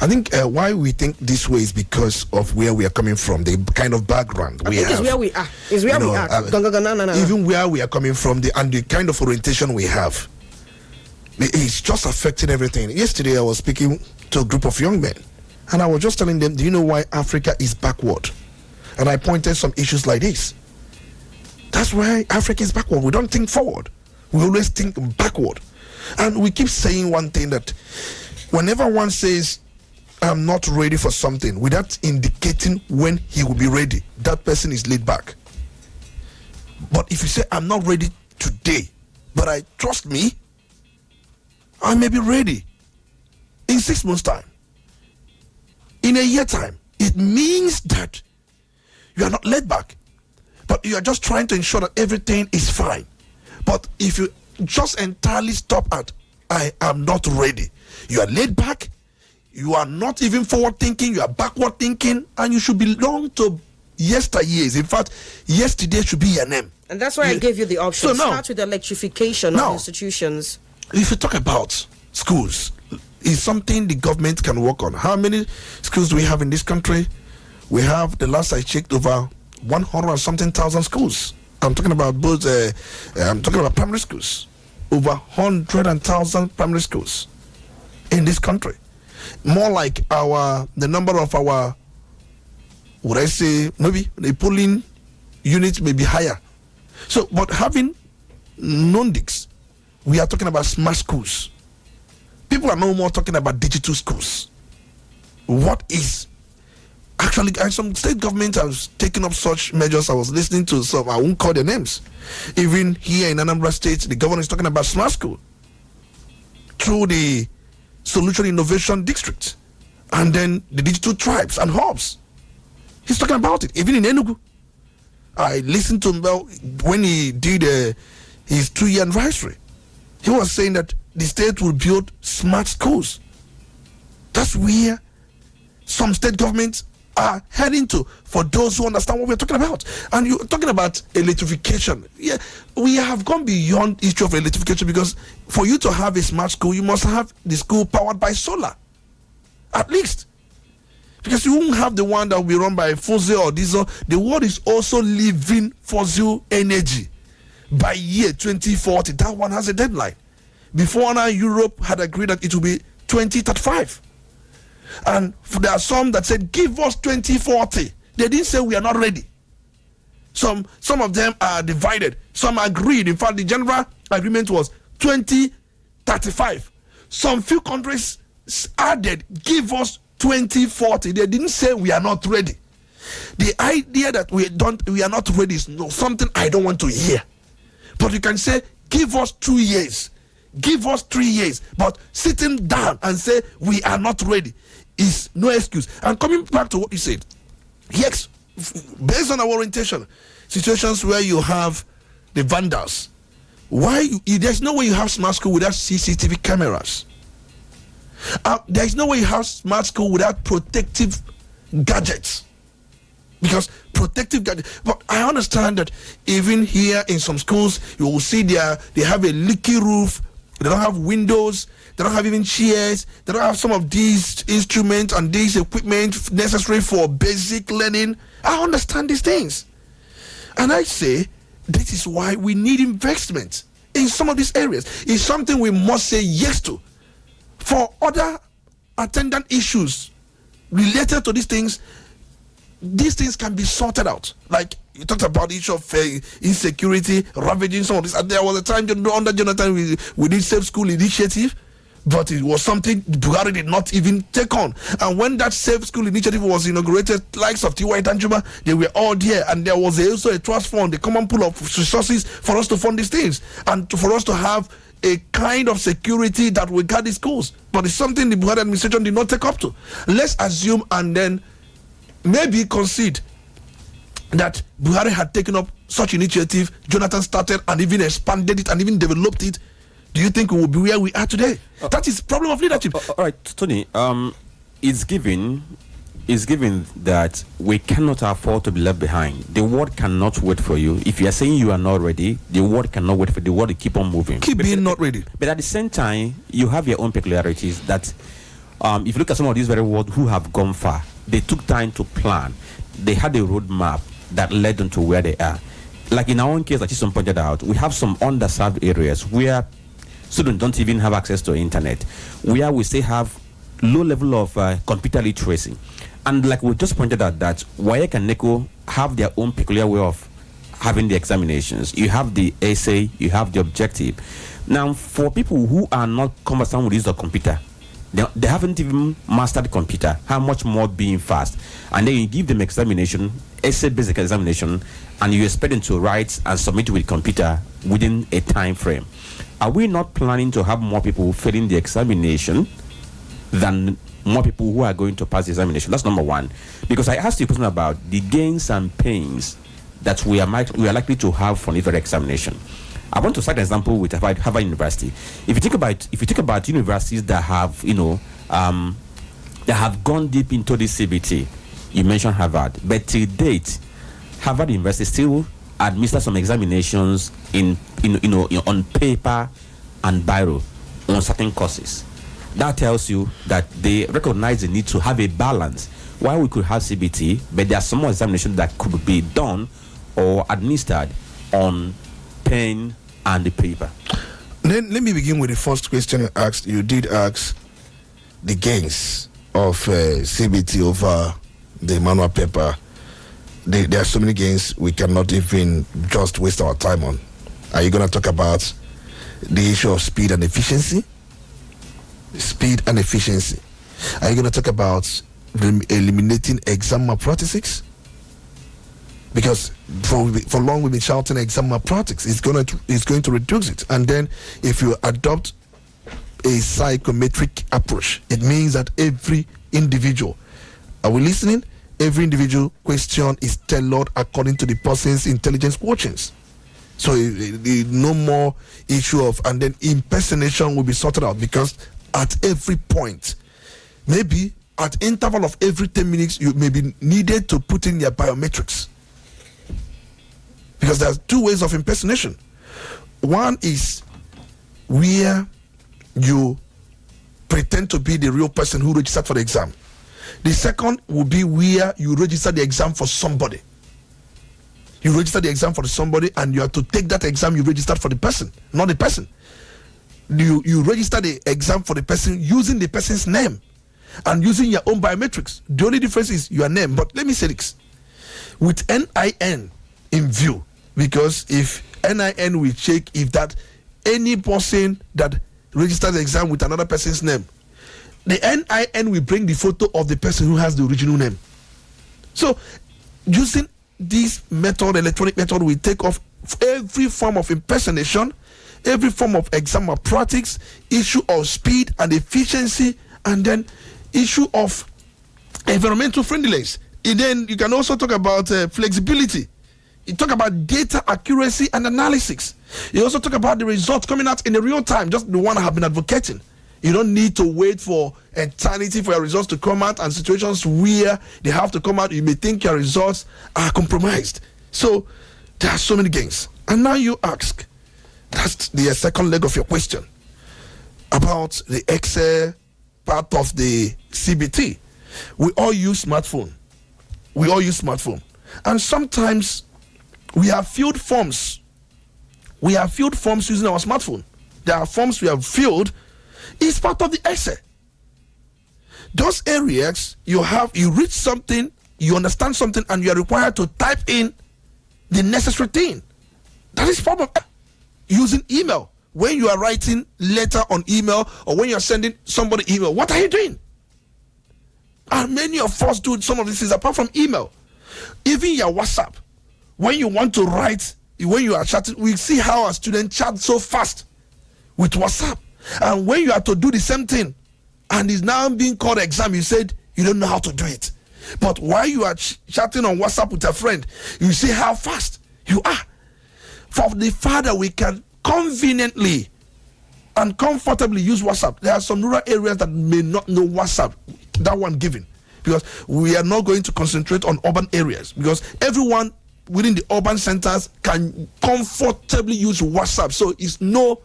I think why we think this way is because of where we are coming from, the kind of background we have. It's where we are. It's where we are. Even where we are coming from, and the kind of orientation we have, it's just affecting everything. Yesterday, I was speaking to a group of young men, and I was just telling them, do you know why Africa is backward? And I pointed some issues like this. That's why Africa is backward. We don't think forward. We always think backward. And we keep saying one thing, that whenever one says, I'm not ready for something, without indicating when he will be ready, that person is laid back. But if you say, I'm not ready today, but I trust me, I may be ready in 6 months' time, in a year time, it means that you are not laid back, but you are just trying to ensure that everything is fine. But if you just entirely stop at, I am not ready, you are laid back, you are not even forward thinking, you are backward thinking, and you should belong to yesteryears. In fact, yesterday should be your name. And that's why I gave you the option. So now, start with the electrification of institutions. If you talk about schools, it's something the government can work on. How many schools do we have in this country? We have, the last I checked, over 100 and something thousand schools. I'm talking about both, I'm talking about primary schools. Over 100,000 primary schools in this country. More like the number of our, would I say, maybe the polling units may be higher. So, but having non-digs, we are talking about smart schools. People are no more talking about digital schools. What is actually, and some state government has taken up such measures. I was listening to some, I won't call their names. Even here in Anambra State, the governor is talking about smart school through the Solution Innovation District and then the digital tribes and hubs. He's talking about it, even in Enugu. I listened to him when he did his 2-year anniversary. He was saying that the state will build smart schools. That's where some state governments are heading to, for those who understand what we're talking about. And you're talking about electrification. Yeah, we have gone beyond the issue of electrification, because for you to have a smart school, you must have the school powered by solar, at least. Because you won't have the one that will be run by fossil or diesel. The world is also leaving fossil energy by year 2040. That one has a deadline. Before now, Europe had agreed that it will be 2035. And there are some that said, give us 2040. They didn't say we are not ready. Some of them are divided. Some agreed. In fact, the general agreement was 2035. Some few countries added, give us 2040. They didn't say we are not ready. The idea that we are not ready is something I don't want to hear. But you can say, give us 2 years, give us 3 years. But sitting down and say we are not ready is no excuse. And coming back to what you said, yes, based on our orientation, situations where you have the vandals, there's no way you have smart school without CCTV cameras. There's no way you have smart school without protective gadgets. Because protective gadgets, but I understand that even here in some schools, you will see they have a leaky roof, they don't have windows, they don't have even chairs, they don't have some of these instruments and these equipment necessary for basic learning. I understand these things. And I say, this is why we need investment in some of these areas. It's something we must say yes to. For other attendant issues related to these things can be sorted out. Like you talked about the issue of insecurity, ravaging some of this. And there was a time under Jonathan we did Safe School Initiative, but it was something Buhari did not even take on. And when that Safe School Initiative was inaugurated, likes of T.Y. Danjuma, they were all there, and there was also a trust fund, a common pool of resources for us to fund these things and for us to have a kind of security that will guard the schools. But it's something the Buhari administration did not take up to. Let's assume and then maybe concede that Buhari had taken up such initiative, Jonathan started and even expanded it and even developed it. Do you think we will be where we are today? That is the problem of leadership. All right, Tony, it's given that we cannot afford to be left behind. The world cannot wait for you. If you are saying you are not ready, the world cannot wait for the world to keep on moving. Keep being not ready. But at the same time, you have your own peculiarities that if you look at some of these very world who have gone far, they took time to plan. They had a roadmap that led them to where they are. Like in our own case, like Chisom pointed out, we have some underserved areas where students don't even have access to internet, where we still have low level of computer literacy. And like we just pointed out that WAEC and NECO have their own peculiar way of having the examinations. You have the essay, you have the objective. Now, for people who are not conversant with use of computer, they haven't even mastered the computer, how much more being fast. And then you give them examination, essay basic examination, and you expect them to write and submit with computer within a time frame. Are we not planning to have more people failing the examination than more people who are going to pass the examination? That's number one. Because I asked you a question about the gains and pains that we are likely to have from the examination. I want to cite an example with Harvard University. If you think about universities that have, that have gone deep into the CBT, you mentioned Harvard, but to date, Harvard University still administers some examinations on paper and biro on certain courses. That tells you that they recognize the need to have a balance. While we could have CBT, but there are some more examinations that could be done or administered on pen and the paper. Let me begin with the first question you asked. You did ask the gains of CBT over the manual paper. There are so many gains we cannot even just waste our time on. Are you going to talk about the issue of speed and efficiency? Speed and efficiency. Are you going to talk about eliminating exam malpractices? Because for long we've been shouting exam malpractice. It's going to reduce it. And then if you adopt a psychometric approach, it means that every individual, are we listening? every individual question is tailored according to the person's intelligence quotients. So no more issue of, and then impersonation will be sorted out, because at every point, maybe at interval of every 10 minutes, you may be needed to put in your biometrics. Because there's two ways of impersonation. One is where you pretend to be the real person who registered for the exam. The second will be where you register the exam for somebody. You register the exam for somebody, and you have to take that exam you registered for the person, not the person. You register the exam for the person using the person's name and using your own biometrics. The only difference is your name. But let me say this, with NIN in view, because if NIN will check if that any person that registered the exam with another person's name, the NIN will bring the photo of the person who has the original name. So using this method, electronic method, will take off every form of impersonation, every form of exam malpractice, issue of speed and efficiency, and then issue of environmental friendliness. And then you can also talk about flexibility. You talk about data accuracy and analysis. You also talk about the results coming out in the real time, just the one I have been advocating. You don't need to wait for eternity for your results to come out, and situations where they have to come out, you may think your results are compromised. So there are so many gains. And now you ask, that's the second leg of your question, about the Excel part of the CBT. We all use smartphone. And sometimes we have filled forms. Using our smartphone. There are forms we have filled. It's part of the essay. Those areas you read something, you understand something, and you are required to type in the necessary thing. That is part of using email. When you are writing letter on email, or when you are sending somebody email, what are you doing? And many of us do some of these things apart from email. Even your WhatsApp. When you want to write, when you are chatting, we see how a student chats so fast with WhatsApp. And when you have to do the same thing, and it's now being called exam, you said you don't know how to do it. But while you are chatting on WhatsApp with a friend, you see how fast you are. For the father, we can conveniently and comfortably use WhatsApp. There are some rural areas that may not know WhatsApp, that one given, because we are not going to concentrate on urban areas, because everyone within the urban centers can comfortably use WhatsApp. So it's no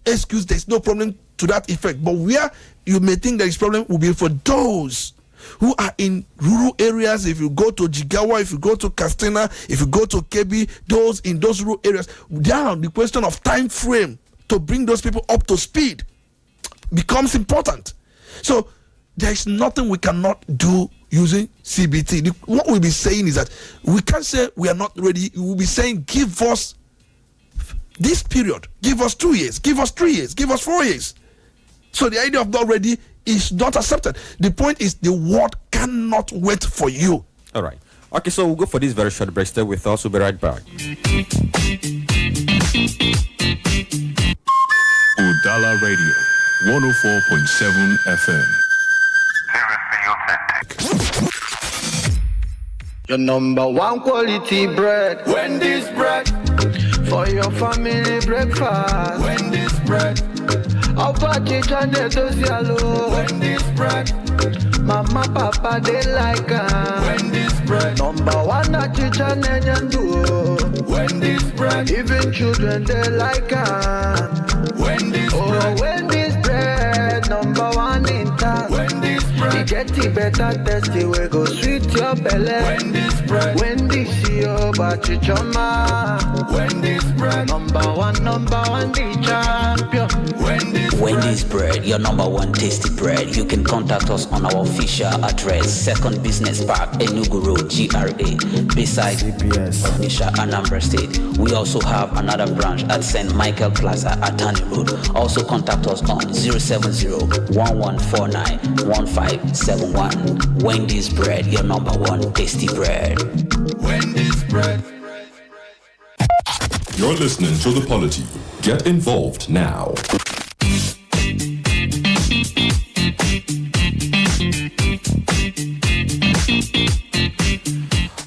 excuse, there's no problem to that effect. But where you may think there is problem will be for those who are in rural areas. If you go to Jigawa, if you go to Castena, if you go to Kebi, those in those rural areas, down the question of time frame to bring those people up to speed becomes important. So there is nothing we cannot do using CBT. What we'll be saying is that we can't say we are not ready. We will be saying, give us this period, give us 2 years, give us 3 years, give us 4 years. So the idea of not ready is not accepted. The point is the world cannot wait for you. All right. Okay, so we'll go for this very short break. Stay with us. We'll be right back. Udala Radio, 104.7 FM. Your number one quality bread. Wendy's bread. For your family breakfast. Wendy's bread. Apache chane to yellow. Wendy's bread. Mama, papa, they like Wendy's bread. Number one chicken and do. Wendy's bread. Even children, they like Wendy's bread. Wendy's bread. Number one in town. Wendy's bread. You get it better, tasty, we go sweet your belly. Wendy's bread. Wendy's your bachichoma. Wendy's bread. Number one, the champion. Wendy's bread, your number one tasty bread. You can contact us on our official address, 2nd Business Park, Enugu Road, GRA, beside CPS, Onitsha, Anambra State. We also have another branch at St. Michael Plaza, Atani Road. Also contact us on 070-1149-1571. Wendy's bread, your number one tasty bread. Wendy's bread. You're listening to The Polity. Get involved now.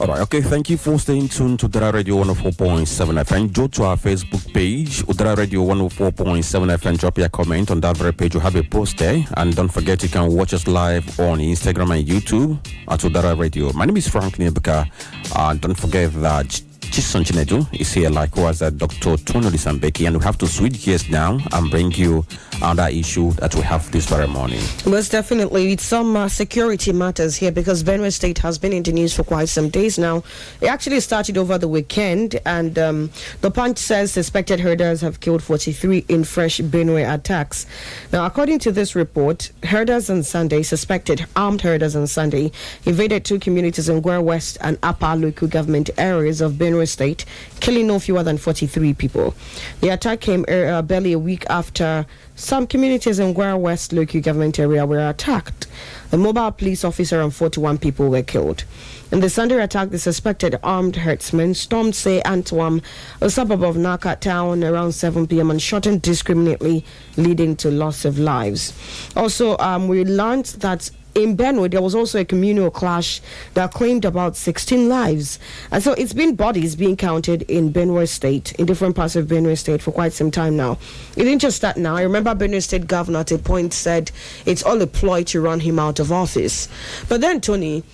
All right, okay, thank you for staying tuned to Udala Radio 104.7 FM. Go to our Facebook page, Udala Radio 104.7 FM. Drop your comment on that very page. We'll have a post there. And don't forget, you can watch us live on Instagram and YouTube at Udala Radio. My name is Franklin and Ebuka. Don't forget that Chisom Chinedu is here, likewise Dr. Olisa Mbeki, and we have to switch gears now and bring you another issue that we have this very morning. Most definitely, it's some security matters here because Benue State has been in the news for quite some days now. It actually started over the weekend, and the Punch says suspected herders have killed 43 in fresh Benue attacks. Now, according to this report, suspected armed herders on Sunday invaded two communities in Gwera West and Upper local government areas of Benue State, killing no fewer than 43 people. The attack came barely a week after some communities in Gwera West local government area were attacked. A mobile police officer and 41 people were killed. In the Sunday attack, the suspected armed herdsmen stormed Antwam, a suburb of Naka town, around 7 p.m. and shot indiscriminately, leading to loss of lives. Also, we learned that in Benue, there was also a communal clash that claimed about 16 lives. And so it's been bodies being counted in Benue State, in different parts of Benue State for quite some time now. It didn't just start now. I remember Benue State governor at a point said it's all a ploy to run him out of office. But then, Tony,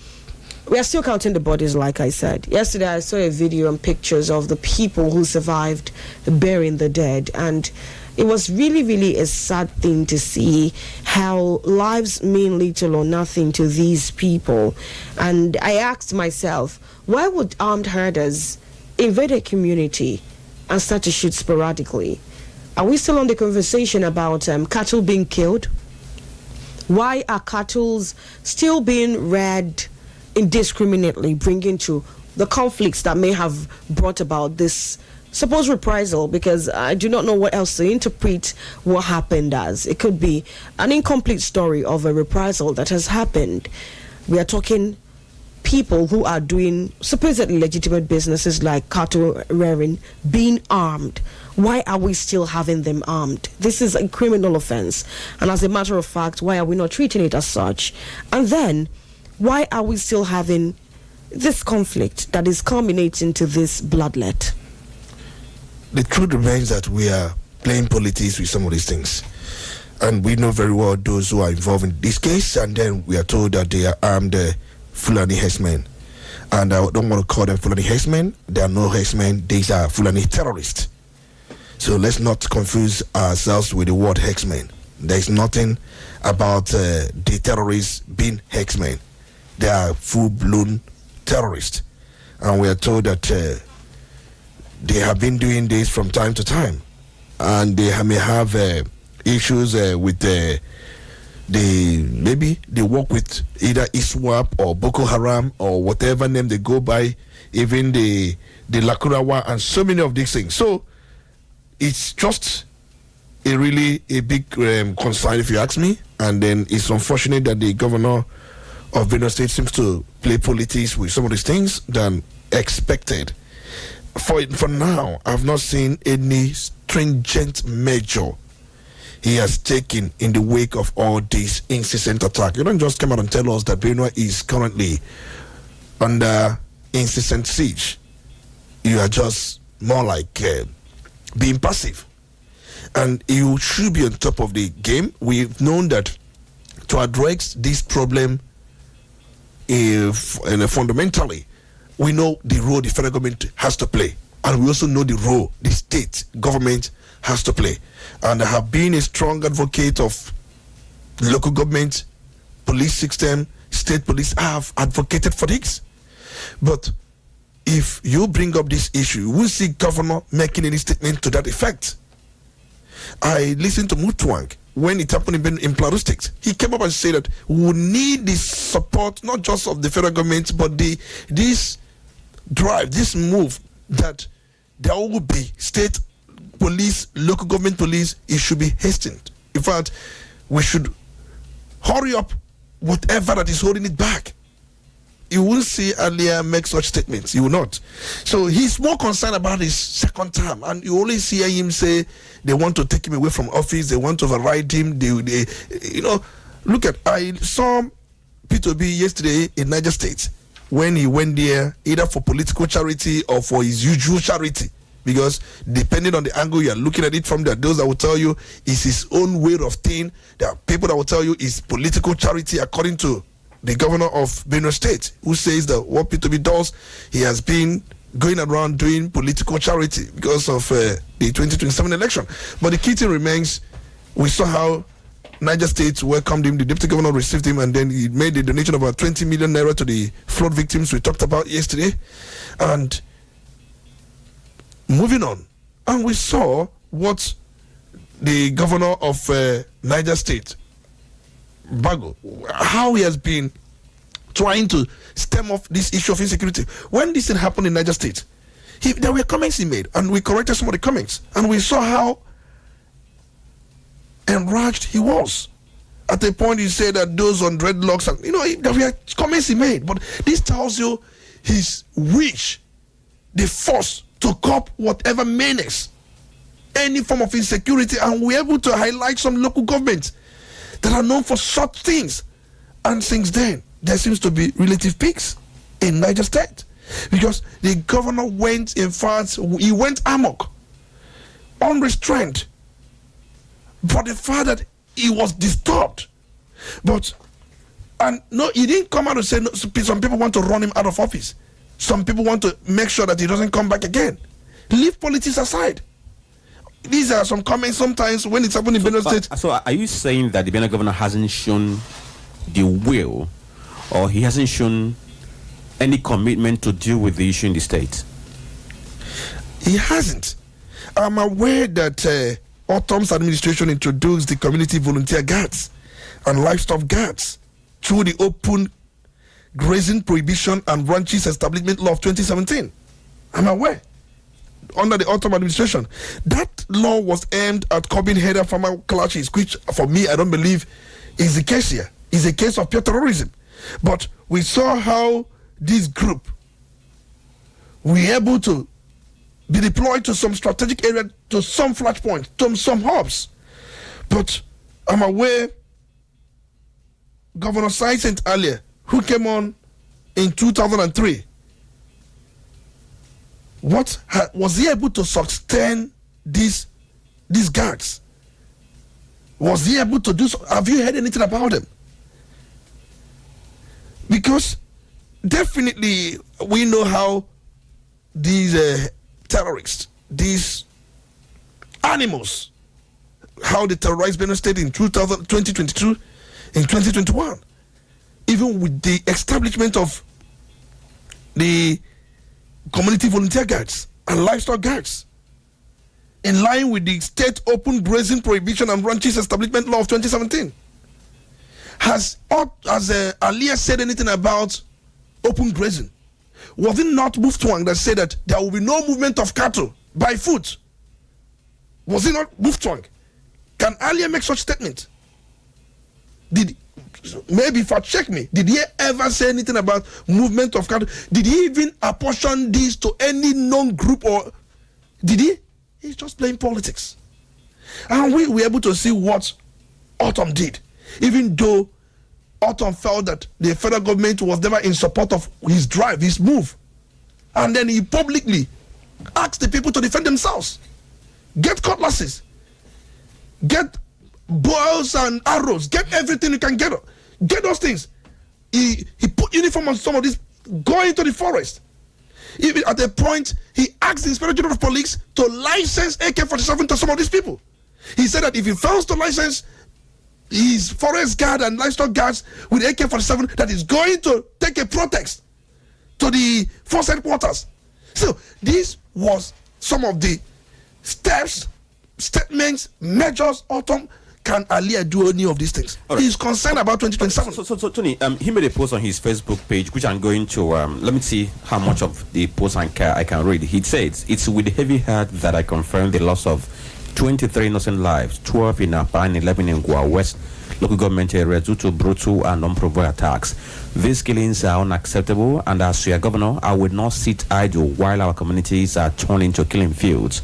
we are still counting the bodies, like I said. Yesterday, I saw a video and pictures of the people who survived burying the dead. And it was really, really a sad thing to see how lives mean little or nothing to these people. And I asked myself, why would armed herders invade a community and start to shoot sporadically? Are we still on the conversation about cattle being killed? Why are cattle still being reared indiscriminately, bringing to the conflicts that may have brought about this supposed reprisal? Because I do not know what else to interpret what happened as. It could be an incomplete story of a reprisal that has happened. We are talking people who are doing supposedly legitimate businesses like cattle rearing being armed. Why are we still having them armed? This is a criminal offense. And as a matter of fact, why are we not treating it as such? And then, why are we still having this conflict that is culminating to this bloodlet? The truth remains that we are playing politics with some of these things. And we know very well those who are involved in this case, and then we are told that they are armed Fulani herdsmen. And I don't want to call them Fulani herdsmen. They are no herdsmen. These are Fulani terrorists. So let's not confuse ourselves with the word herdsmen. There is nothing about the terrorists being herdsmen. They are full-blown terrorists. And we are told that they have been doing this from time to time. And they may have issues with maybe they work with either ISWAP or Boko Haram or whatever name they go by, even the Lakurawa and so many of these things. So it's just a really a big concern, if you ask me. And then it's unfortunate that the governor of Benue State seems to play politics with some of these things than expected. For now, I've not seen any stringent measure he has taken in the wake of all these incessant attacks. You don't just come out and tell us that Benue is currently under incessant siege. You are just more like being passive. And you should be on top of the game. We've known that to address this problem, fundamentally, we know the role the federal government has to play. And we also know the role the state government has to play. And I have been a strong advocate of local government, police system, state police. I have advocated for this. But if you bring up this issue, we'll see governor making any statement to that effect. I listened to Mutuang when it happened in Plateau State. He came up and said that we need the support, not just of the federal government, but this drive, this move that there will be state police, local government police. It should be hastened. In fact, we should hurry up whatever that is holding it back. You will see earlier make such statements. You will not. So he's more concerned about his second term, and you only see him say they want to take him away from office. They want to override him. They look at. I saw P2B yesterday in Niger State. when he went there, either for political charity or for his usual charity. Because depending on the angle you are looking at it from, there are those that will tell you it's his own way of thing. There are people that will tell you it's political charity, according to the governor of Benue State, who says that what P2B does, he has been going around doing political charity because of the 2027 election. But the key thing remains, we saw how Niger State welcomed him, the deputy governor received him, and then he made a donation of about 20 million naira to the flood victims we talked about yesterday. And moving on, and we saw what the governor of Niger State, Bago, how he has been trying to stem off this issue of insecurity. When this thing happened in Niger State, there were comments he made, and we corrected some of the comments, and we saw how enraged he was. At a point, he said that those on dreadlocks, and there were comments he made, but this tells you his wish, the force to cop whatever menace, any form of insecurity, and we're able to highlight some local governments that are known for such things. And since then, there seems to be relative peace in Niger State, because the governor went, in fact, he went amok, unrestrained, for the fact that he was disturbed. But, and no, he didn't come out and say, no, some people want to run him out of office. Some people want to make sure that he doesn't come back again. Leave politics aside. These are some comments sometimes when it's happening in Benue State. So are you saying that the Benue governor hasn't shown the will, or he hasn't shown any commitment to deal with the issue in the state? He hasn't. I'm aware that Autumn's administration introduced the community volunteer guards and livestock guards through the open grazing prohibition and ranches establishment law of 2017. I'm aware. Under the Autumn administration, that law was aimed at curbing header farmer clashes, which for me, I don't believe is the case here. It's a case of pure terrorism. But we saw how this group were able to be deployed to some strategic area, to some flashpoints, to some hubs. But I'm aware Governor Saint earlier, who came on in 2003, was he able to sustain these guards? Was he able to do so? Have you heard anything about them? Because definitely we know how these terrorists, these animals, how they terrorized Benue State in 2022, in 2021. Even with the establishment of the community volunteer guards and livestock guards, in line with the state open grazing prohibition and ranches establishment law of 2017. Has Aliyah said anything about open grazing? Was it not Muftwang that said that there will be no movement of cattle by foot? Was it not Muftwang? Can Aliyah make such statement? Maybe if I check me, did he ever say anything about movement of cattle? Did he even apportion this to any known group, or did he? He's just playing politics. And we were able to see what Autumn did, even though Autumn felt that the federal government was never in support of his drive, his move. And then he publicly asked the people to defend themselves. Get cutlasses, get bows and arrows, get everything you can get those things. He put uniform on some of these, go into the forest. Even at a point, he asked the Inspector General of Police to license AK-47 to some of these people. He said that if he fails to license his forest guard and livestock guards with AK-47, that is going to take a protest to the force headquarters. So this was some of the steps, statements, measures Autumn. Can Aliyah do any of these things? Right. He's concerned about 2027. So Tony, he made a post on his Facebook page, which I'm going to, let me see how much of the post I can read. He says, "It's with heavy heart that I confirm the loss of 23 innocent lives, 12 in Apa and 11 in Gua West local government area due to brutal and unprovoked attacks. These killings are unacceptable, and as your governor, I will not sit idle while our communities are turned into killing fields.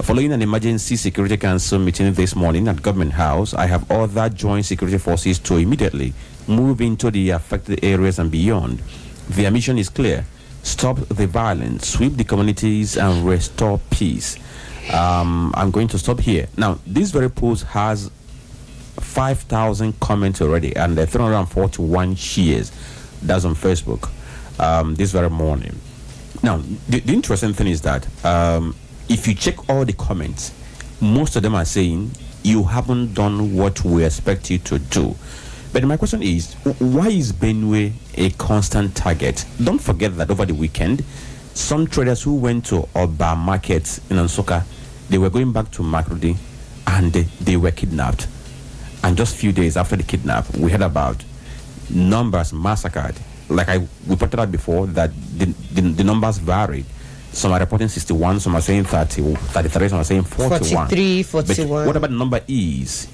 Following an emergency security council meeting this morning at Government House, I have ordered joint security forces to immediately move into the affected areas and beyond. Their mission is clear: stop the violence, sweep the communities, and restore peace. I'm going to stop here. Now, this very post has 5,000 comments already and 341 shares. That's on Facebook this very morning. Now, the interesting thing is that if you check all the comments, most of them are saying you haven't done what we expect you to do. But my question is, why is Benue a constant target? Don't forget that over the weekend, some traders who went to Oba markets in Ansoka, they were going back to Makurdi and they were kidnapped. And just a few days after the kidnap, we heard about numbers massacred. Like we reported out before, that the numbers varied. Some are reporting 61, some are saying 30, 33, some are saying 41. 43, 41. But whatever the number is,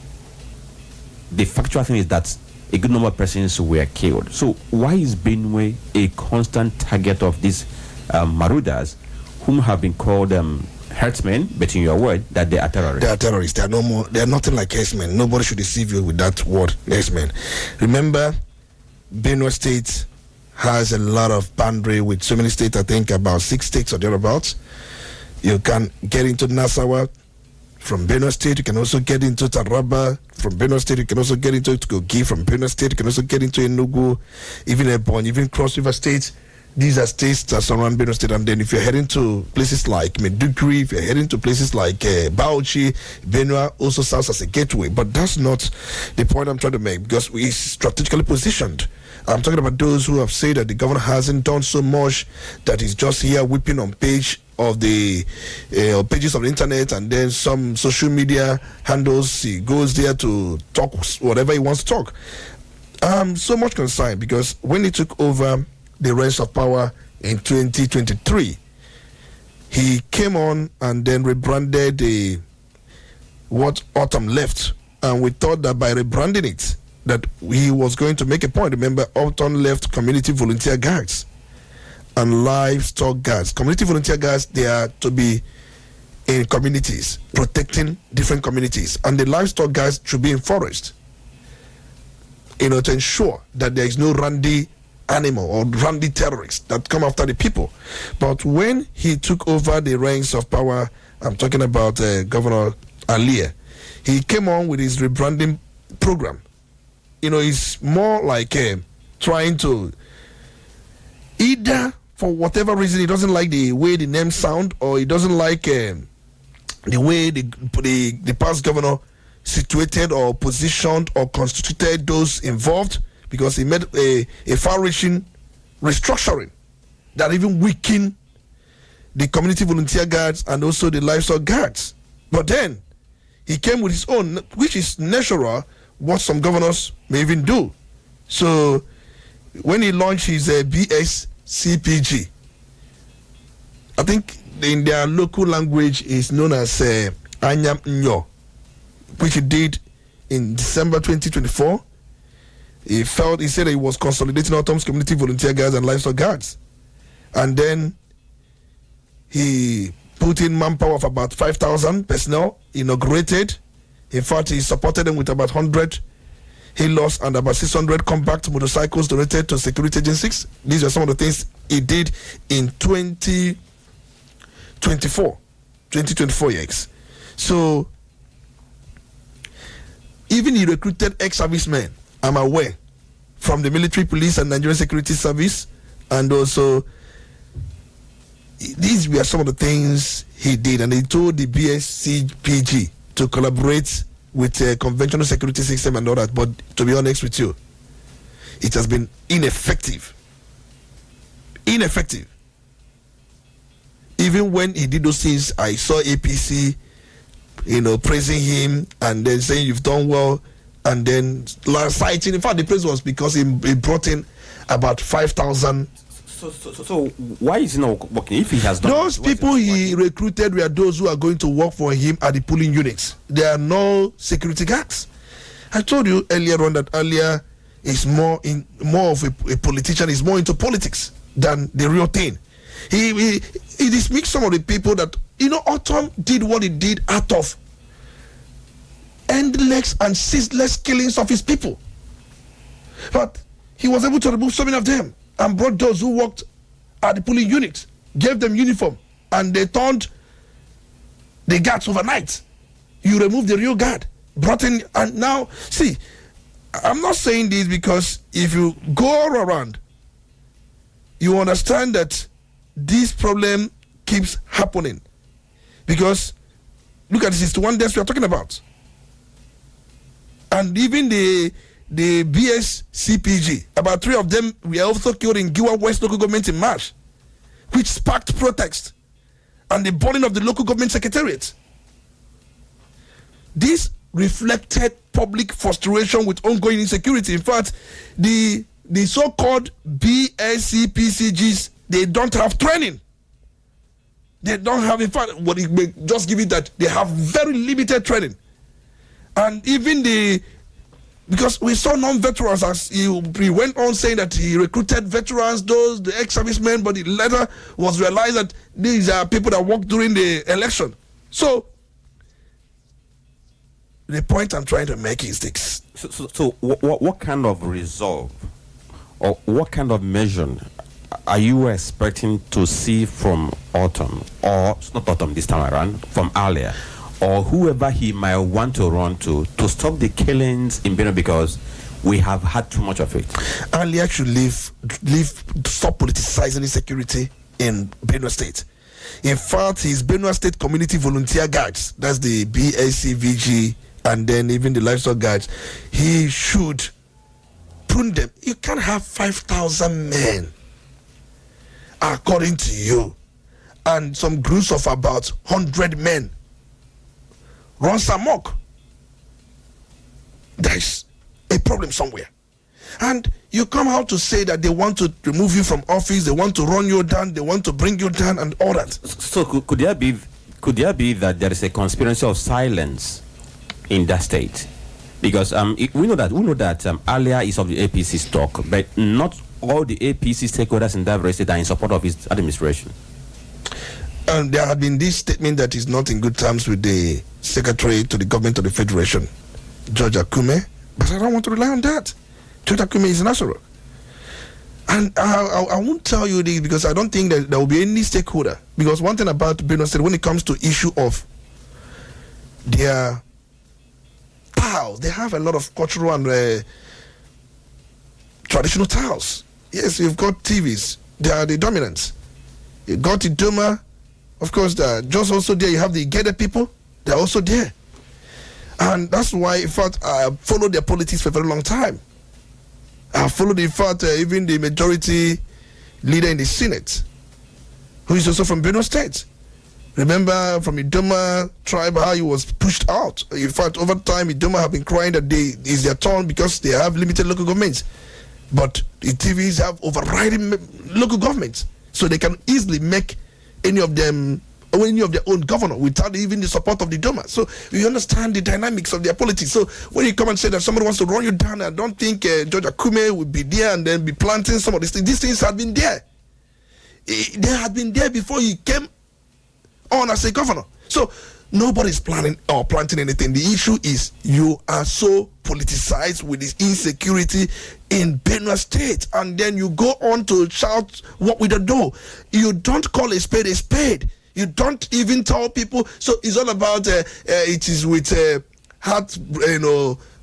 the factual thing is that a good number of persons were killed. So why is Benue a constant target of these marauders, whom have been called herdsmen, but in your word that they are terrorists? They are terrorists. They are no more. They are nothing like herdsmen. Nobody should deceive you with that word, herdsmen. Remember, Benue State has a lot of boundary with so many states. I think about 6 states or thereabouts. You can get into Nassau from Benue State. You can also get into Taraba from Benue State. You can also get into Kogi from Benue State. You can also get into Enugu, even Ebonyi, even Cross River State. These are states that surround Benue State. And then if you're heading to places like Maiduguri, if you're heading to places like Bauchi, Benue also serves as a gateway. But that's not the point I'm trying to make, because we're strategically positioned. I'm talking about those who have said that the governor hasn't done so much, that he's just here whipping on pages of the internet, and then some social media handles. He goes there to talk whatever he wants to talk. I'm so much concerned, because when he took over the reins of power in 2023, he came on and then rebranded what Autumn left, and we thought that by rebranding it, that he was going to make a point. Remember, Autumn left community volunteer guards and livestock guards. Community volunteer guards, they are to be in communities, protecting different communities, and the livestock guards should be in forest, to ensure that there is no randy animal or randy terrorists that come after the people. But when he took over the reins of power, I'm talking about Governor Alia, he came on with his rebranding program. It's more like trying to, either for whatever reason he doesn't like the way the name sound, or he doesn't like the way the past governor situated or positioned or constituted those involved, because he made a far-reaching restructuring that even weakened the community volunteer guards and also the livestock guards. But then he came with his own, which is natural, what some governors may even do. So when he launched his BSCPG, I think in their local language is known as Anyam Nyo, which he did in December 2024. He said that he was consolidating Autumn's community volunteer guards and livestock guards. And then he put in manpower of about 5,000 personnel, inaugurated. In fact, he supported them with about 100 he-loss and about 600 compact motorcycles donated to security agencies. These are some of the things he did in 2024 years. So, even he recruited ex-servicemen, I'm aware, from the military, police, and Nigerian Security Service, and also these were some of the things he did, and he told the BSCPG to collaborate with a conventional security system and all that. But to be honest with you, it has been ineffective. Even when he did those things, I saw APC, praising him and then saying you've done well, and then citing. In fact, the praise was because he brought in about 5,000. So why is he not working if he has done those people he recruited were those who are going to work for him at the polling units. There are no security guards. I told you earlier on that Alia is more of a politician. He's more into politics than the real thing. He dismissed some of the people that Autumn did what he did out of endless and ceaseless killings of his people, but he was able to remove so many of them. and brought those who worked at the polling unit, gave them uniform, and they turned the guards overnight. You remove the real guard, brought in, and now, see, I'm not saying this because if you go all around, you understand that this problem keeps happening. Because look at the 61 deaths we are talking about. And even the BS CPG, about 3 of them were also killed in Giwa West local government in March, which sparked protest and the burning of the local government secretariat. This reflected public frustration with ongoing insecurity. In fact, the so-called BSCPCGs, they don't have training. They don't have, in fact, what it may just give it that they have very limited training. And even because we saw non-veterans, as he went on saying that he recruited veterans, the ex-servicemen, but it later was realized that these are people that worked during the election. So, the point I'm trying to make is this. So what kind of resolve or what kind of measure are you expecting to see from Autumn, or not Autumn this time around, from earlier, or whoever he might want to run to stop the killings in Benue, because we have had too much of it? Earlier should stop politicizing insecurity in Benue State. In fact, his Benue State Community Volunteer Guards, that's the BACVG, and then even the livestock guards, he should prune them. You can't have 5,000 men, according to you, and some groups of about 100 men run amok. There's a problem somewhere. And you come out to say that they want to remove you from office, they want to run you down, they want to bring you down, and all that. So could there be that there is a conspiracy of silence in that state? Because we know that earlier is of the APC stock, but not all the APC stakeholders in that state are in support of his administration. And there had been this statement that is not in good terms with the secretary to the government of the federation, George Akume, but I don't want to rely on that. George Akume is natural. And I won't tell you this because I don't think that there will be any stakeholder. Because one thing about Benue State, when it comes to issue of their tiles, they have a lot of cultural and traditional tiles. Yes, you've got TVs. They are the dominant. You've got Idoma. Of course, just also there, you have the Igede people. They're also there. And that's why, in fact, I followed their politics for a very long time. I followed, in fact, even the majority leader in the Senate, who is also from Benue State. Remember from Idoma tribe how he was pushed out. In fact, over time, Idoma have been crying that it's their turn because they have limited local governments. But the TVs have overriding local governments. So they can easily make any of their own governor without even the support of the Doma. So you understand the dynamics of their politics. So when you come and say that somebody wants to run you down, I don't think George Akume would be there and then be planting some of these things. These things had been there. They had been there before he came on as a governor. So nobody's planning or planting anything. The issue is you are so politicized with this insecurity in Benue State, and then you go on to shout what we don't know. You don't call a spade a spade. You don't even tell people. So it's all about it is with heart,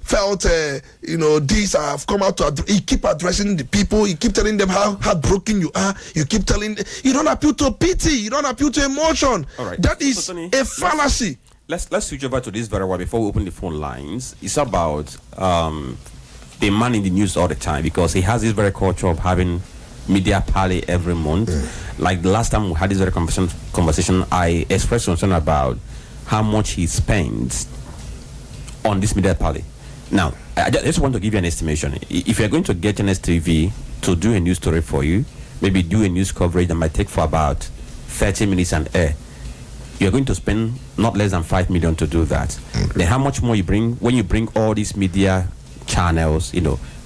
felt, these have come out to. You keep addressing the people. You keep telling them how heartbroken you are. You keep telling. You don't appeal to pity. You don't appeal to emotion. All right. That is a fallacy. Let's switch over to this very well before we open the phone lines. It's about the man in the news all the time because he has this very culture of having media parley every month. Like the last time we had this very conversation, I expressed concern about how much he spends on this media parley. Now, I just want to give you an estimation. If you're going to get NSTV to do a news story for you, maybe do a news coverage that might take for about 30 minutes and air, you're going to spend not less than 5 million to do that. Then how much more you bring when you bring all these media channels,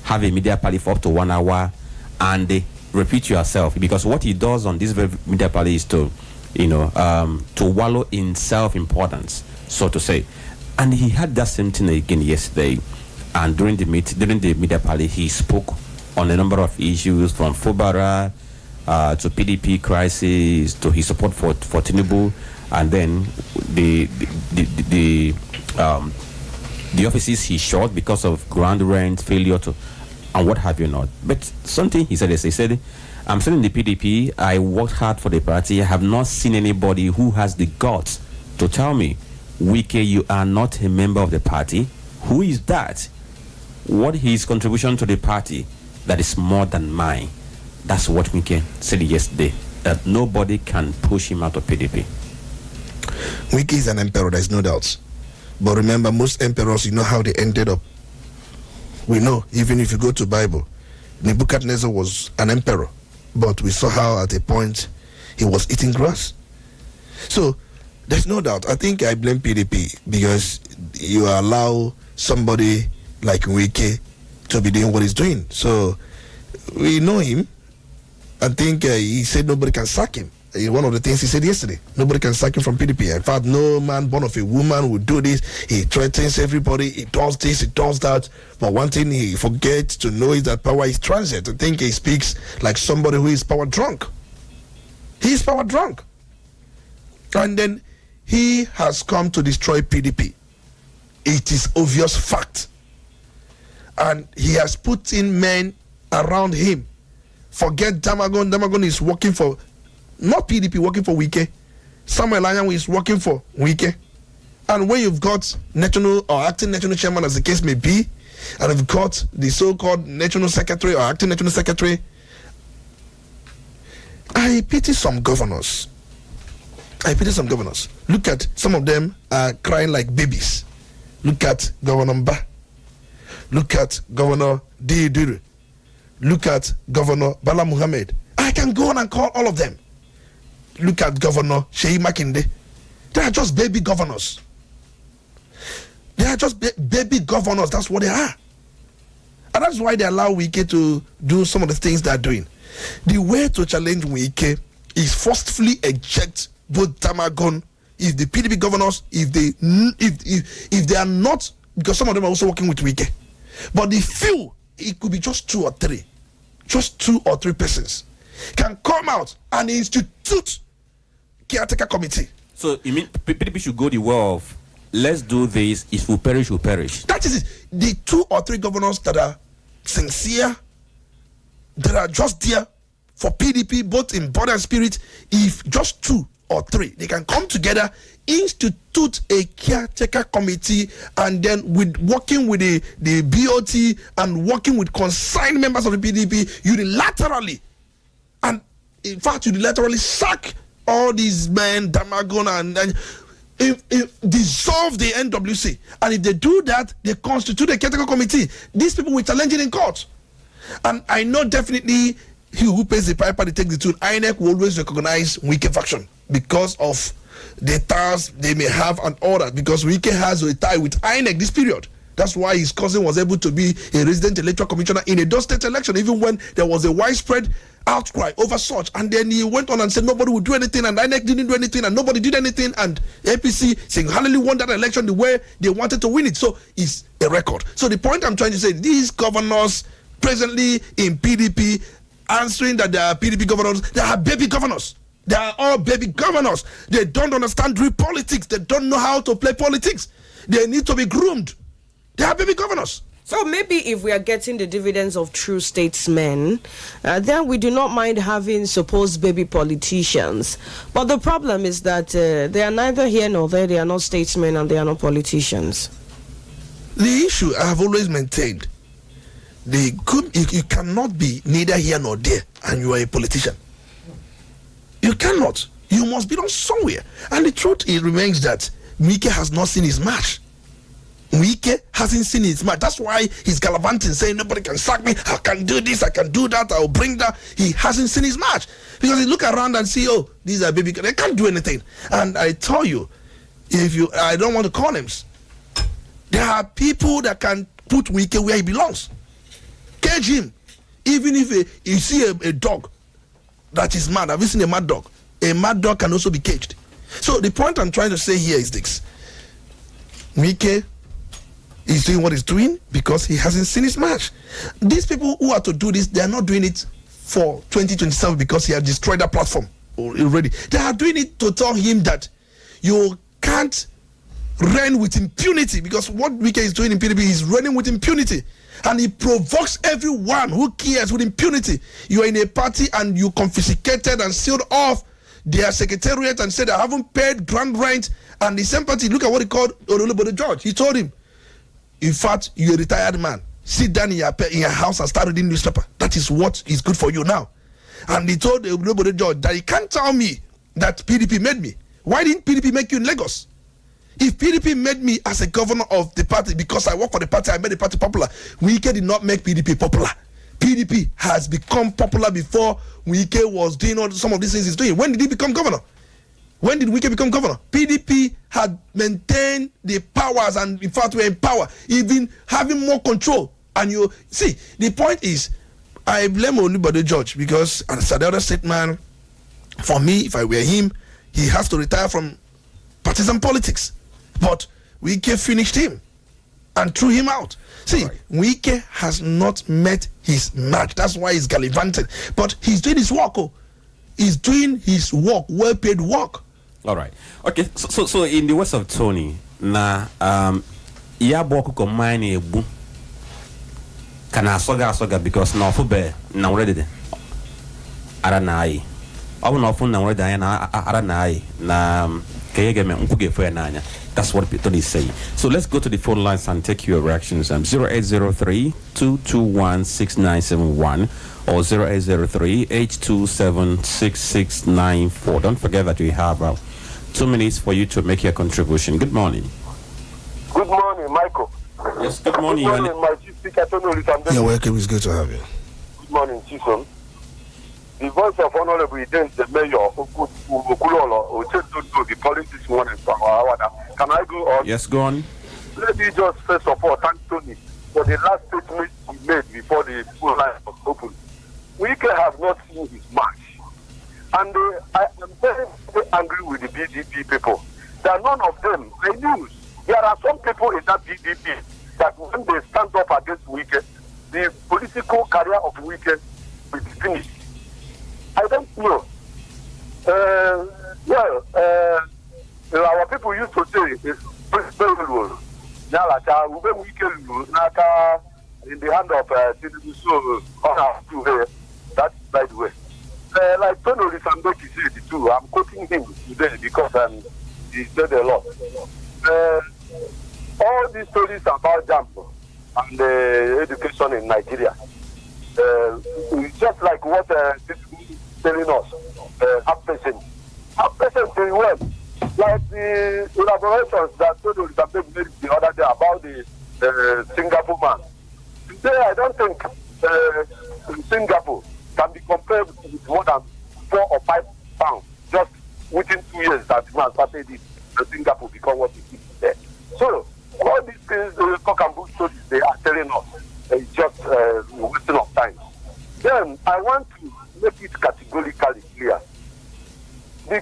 have a media parley for up to 1 hour and they repeat yourself, because what he does on this very media parley is to wallow in self-importance, so to say. And he had that same thing again yesterday, and during the media parley he spoke on a number of issues, from Fubara to PDP crisis to his support for Tinubu, and then the offices he shot because of ground rent failure to, and what have you not. But something he said is, he said, I'm still in the PDP, I worked hard for the party, I have not seen anybody who has the guts to tell me, Wike, you are not a member of the party. Who is that? What is his contribution to the party that is more than mine? That's what Wike said yesterday, that nobody can push him out of PDP. Wike is an emperor, there's no doubt. But remember, most emperors, you know how they ended up. We know, even if you go to Bible, Nebuchadnezzar was an emperor, but we saw how at a point he was eating grass. So there's no doubt. I think I blame PDP because you allow somebody like Wike to be doing what he's doing. So we know him. I think he said nobody can sack him. One of the things he said yesterday, nobody can sack him from PDP. In fact, no man born of a woman will do this. He threatens everybody. He does this, he does that. But one thing he forgets to know is that power is transient. I think he speaks like somebody who is power drunk. He is power drunk. And then he has come to destroy PDP. It is obvious fact. And he has put in men around him. Forget Damagon. Damagon is working for, not PDP, working for Wike. Samuel Anyanwu is working for Wike. And when you've got national or acting national chairman, as the case may be, and you've got the so-called national secretary or acting national secretary, I pity some governors. Look at some of them are crying like babies. Look at Governor Mba. Look at Governor Diiduru. Look at Governor Bala Muhammad. I can go on and call all of them. Look at Governor Sheyi Makinde. They are just baby governors. Baby governors. That's what they are. And that's why they allow Wike to do some of the things they are doing. The way to challenge Wike is forcefully eject both Damagon, if the PDP governors, if they are not, because some of them are also working with Wike. But the few, it could be just two or three persons, can come out and institute caretaker committee. So you mean PDP should go the way of, let's do this, if we perish, we perish. That is it. The 2 or 3 governors that are sincere, that are just there for PDP, both in body and spirit, if just 2 or 3, they can come together, institute a caretaker committee, and then working with the BOT and working with consigned members of the PDP unilaterally, and in fact unilaterally sack all these men, Damagon, and dissolve the NWC. And if they do that, they constitute a caretaker committee. These people will challenge it in court. And I know definitely he who pays the piper, they take the tune. INEC will always recognize Wike faction because of the ties they may have and all that. Because Wike has a tie with INEC this period. That's why his cousin was able to be a resident electoral commissioner in a Edo State election, even when there was a widespread outcry over such. And then he went on and said nobody would do anything, and INEC didn't do anything, and nobody did anything, and APC single-handedly won that election the way they wanted to win it. So it's a record. So the point I'm trying to say, these governors presently in PDP answering that they are PDP governors, they are baby governors. They are all baby governors. They don't understand real politics. They don't know how to play politics. They need to be groomed. They are baby governors. So maybe if we are getting the dividends of true statesmen, then we do not mind having supposed baby politicians. But the problem is that they are neither here nor there. They are not statesmen and they are not politicians. The issue I have always maintained, you cannot be neither here nor there and you are a politician. You cannot. You must belong somewhere. And the truth remains that Wike has not seen his match. Wike hasn't seen his match. That's why he's gallivanting, saying nobody can sack me. I can do this, I can do that, I'll bring that. He hasn't seen his match. Because he look around and see, oh, these are baby, they can't do anything. And I tell you, I don't want to call names. There are people that can put Wike where he belongs. Cage him. Even if you see a dog that is mad. Have you seen a mad dog? A mad dog can also be caged. So the point I'm trying to say here is this. Wike He's doing what he's doing because he hasn't seen his match. These people who are to do this, they are not doing it for 2027 because he has destroyed that platform already. They are doing it to tell him that you can't reign with impunity, because what Wike is doing in PDP is running with impunity, and he provokes everyone who cares with impunity. You are in a party and you confiscated and sealed off their secretariat and said they haven't paid grand rent, and the same party, look at what he called Olisa George. He told him, in fact, you're a retired man, sit down in your house and start reading newspaper. That is what is good for you now. And he told Olisa George that he can't tell me that PDP made me. Why didn't PDP make you in Lagos? If PDP made me as a governor of the party because I work for the party, I made the party popular. Wike did not make PDP popular. PDP has become popular before Wike was doing some of these things he's doing. When did he become governor? When did Wike become governor? PDP had maintained the powers, and in fact were in power, even having more control. And you see, the point is, I blame Olisa George because as the other statement, for me, if I were him, he has to retire from partisan politics. But Wike finished him and threw him out. See, right. Wike has not met his match. That's why he's gallivanting. But he's doing his work. Oh. He's doing his work, well-paid work. All right. Okay. So in the words of Tony, na ya boku ko mine ebu kana soga because na ofube na already ara na ai. Obu na ofu na already na ara na ai na kayege me mpuge fo na anya. That's what Tony is saying. So let's go to the phone lines and take your reactions. 0803-221-6971 or 0803-827-6694. Don't forget that we have 2 minutes for you to make your contribution. Good morning. Good morning, Michael. Yes, good morning. Good morning, my chief speaker, Olisa Mbeki. You're welcome. It's good to have you. Good morning, Chisom. The voice of Honorable Ident, the mayor of Ukulolo, who said to do the politics morning from our. Can I go on? Yes, go on. Let me just first of all thank Tony for the last statement he made before the full line was opened. Wike have not seen his match. And I am very, very angry with the BDP people. That none of them, they knew. There are some people in that BDP that when they stand up against Wike, the political career of Wike will be finished. I don't know. Our people used to say, in the hand of Tinubu, so that's by the way. Like Olisa Mbeki said too, I'm quoting him today because he said a lot. All these stories about JAMB and education in Nigeria, just like what Tinubu is telling us, have patience very well. Like the elaborations that Olisa Mbeki made the other day about the Singapore man. Today, I don't think Singapore can be compared with more than 4 or 5 pounds just within 2 years that man started it. Singapore become what it is there. So, all these things, cock and bull stories they are telling us, is just wasting of time. Then, I want to make it categorically clear. The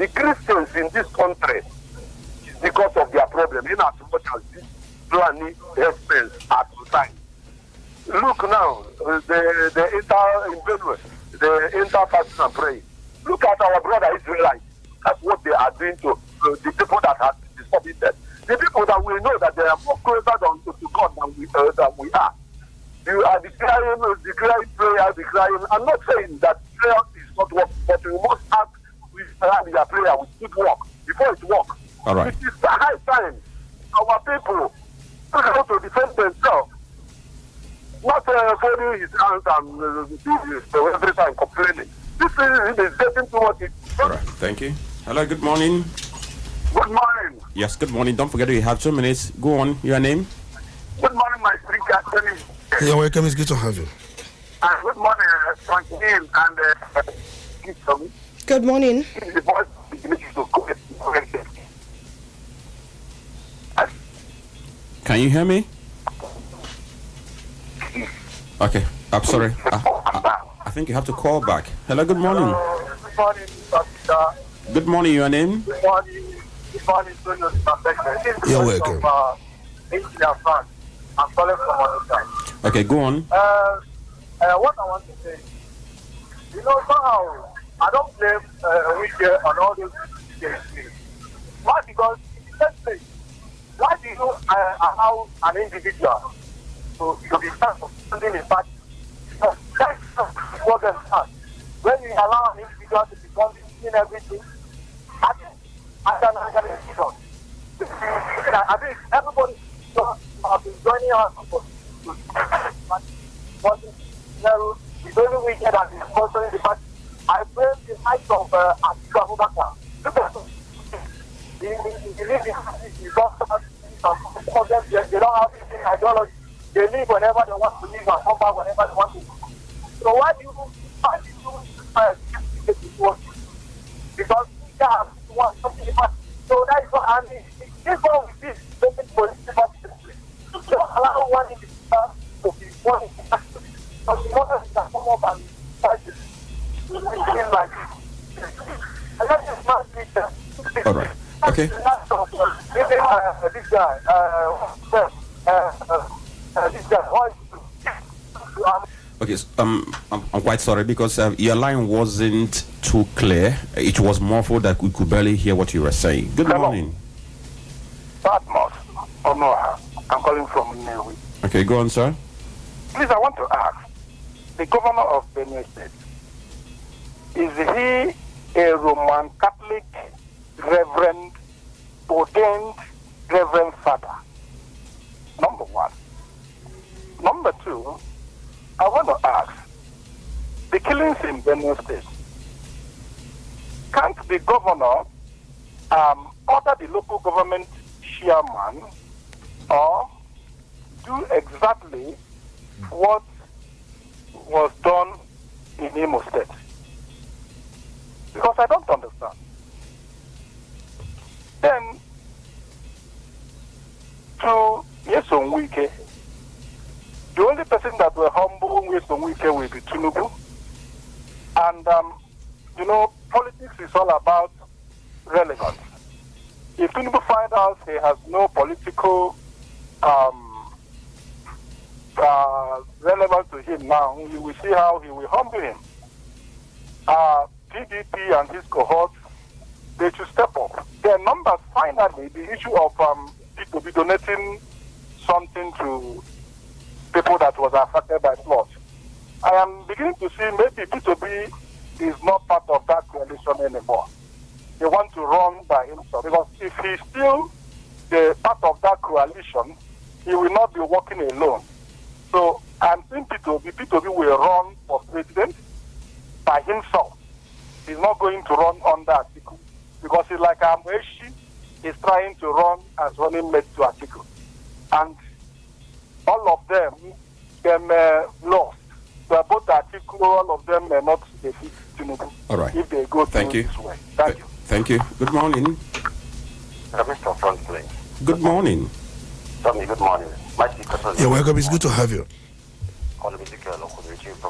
Christians in this country, because of their problem, in as much as this planning expense at the time. Look now, the inter-fasting and praying. Look at our brother Israelites. That's what they are doing to the people that have disturbed them. The people that we know that they are more closer to God than we are. You are declaring prayer, declaring. I'm not saying that prayer is not work, but we must ask your prayer with good work before it works. All right. It is the high time our people how to defend themselves. Not folding his hands and every time complaining. This is getting too much. All right. Thank you. Hello. Good morning. Good morning. Yes. Good morning. Don't forget we have 2 minutes. Go on. Your name? Good morning, my speaker. You're welcome. It's good to have you. Good morning, Franklin and Chisom. Good morning. Can you hear me? Okay, I'm sorry. I think you have to call back. Hello, good morning. Good morning, Dr. Good morning, your name? Good morning, You're welcome. India France. I'm calling from Onitsha. Okay, go on. What I want to say, somehow I don't blame Wike on all those things. Why? Because let's say, why do you allow an individual to be standing in party? That's what they start. When you allow an individual to become in everything, I think everybody has been joining us it's only wicked and is sponsoring the party. I blame the likes of Ebuka. Look at him. He lives in Boston. They don't have anything ideology. They leave whenever they want to leave and come back whenever they want to. So why do you get this work? Because we have want something. So that is what I mean. This one with this open political party. Don't allow one individual to be one individual. Because the mother is a come up and fight it. Like and that is not this. All right. Okay. This guy, Okay, so, I'm quite sorry because your line wasn't too clear. It was muffled that we could barely hear what you were saying. Good morning. Patmos, Onoha. I'm calling from Newi. Okay, go on, sir. Please, I want to ask the governor of Benue State, is he a Roman Catholic Reverend, ordained Reverend Father? Number one. Number two, I want to ask, the killings in Benue State, can't the governor order the local government chairman or do exactly what was done in Imo State? Because I don't understand. Then, to Nyesom Wike, the only person that will humble Nyesom Wike will be Tinubu. And, politics is all about relevance. If Tinubu finds out he has no political relevance to him now, you will see how he will humble him. PDP and his cohorts, they should step up. Their numbers, finally, the issue of people be donating something to people that was affected by flood. I am beginning to see maybe P2B is not part of that coalition anymore. They want to run by himself because if he's still the part of that coalition, he will not be working alone. So I'm seeing P2B will run for president by himself. He's not going to run under Atiku because he's like Amweshi is trying to run as running mate to Atiku. And all of them lost. But both Atiku, all of them may not defeat Tinubu. All right. If they go through this way. Thank you. Thank you. Good morning. Mr. Franklin. Good morning. Tommy, good morning. You're welcome. It's good to have you. From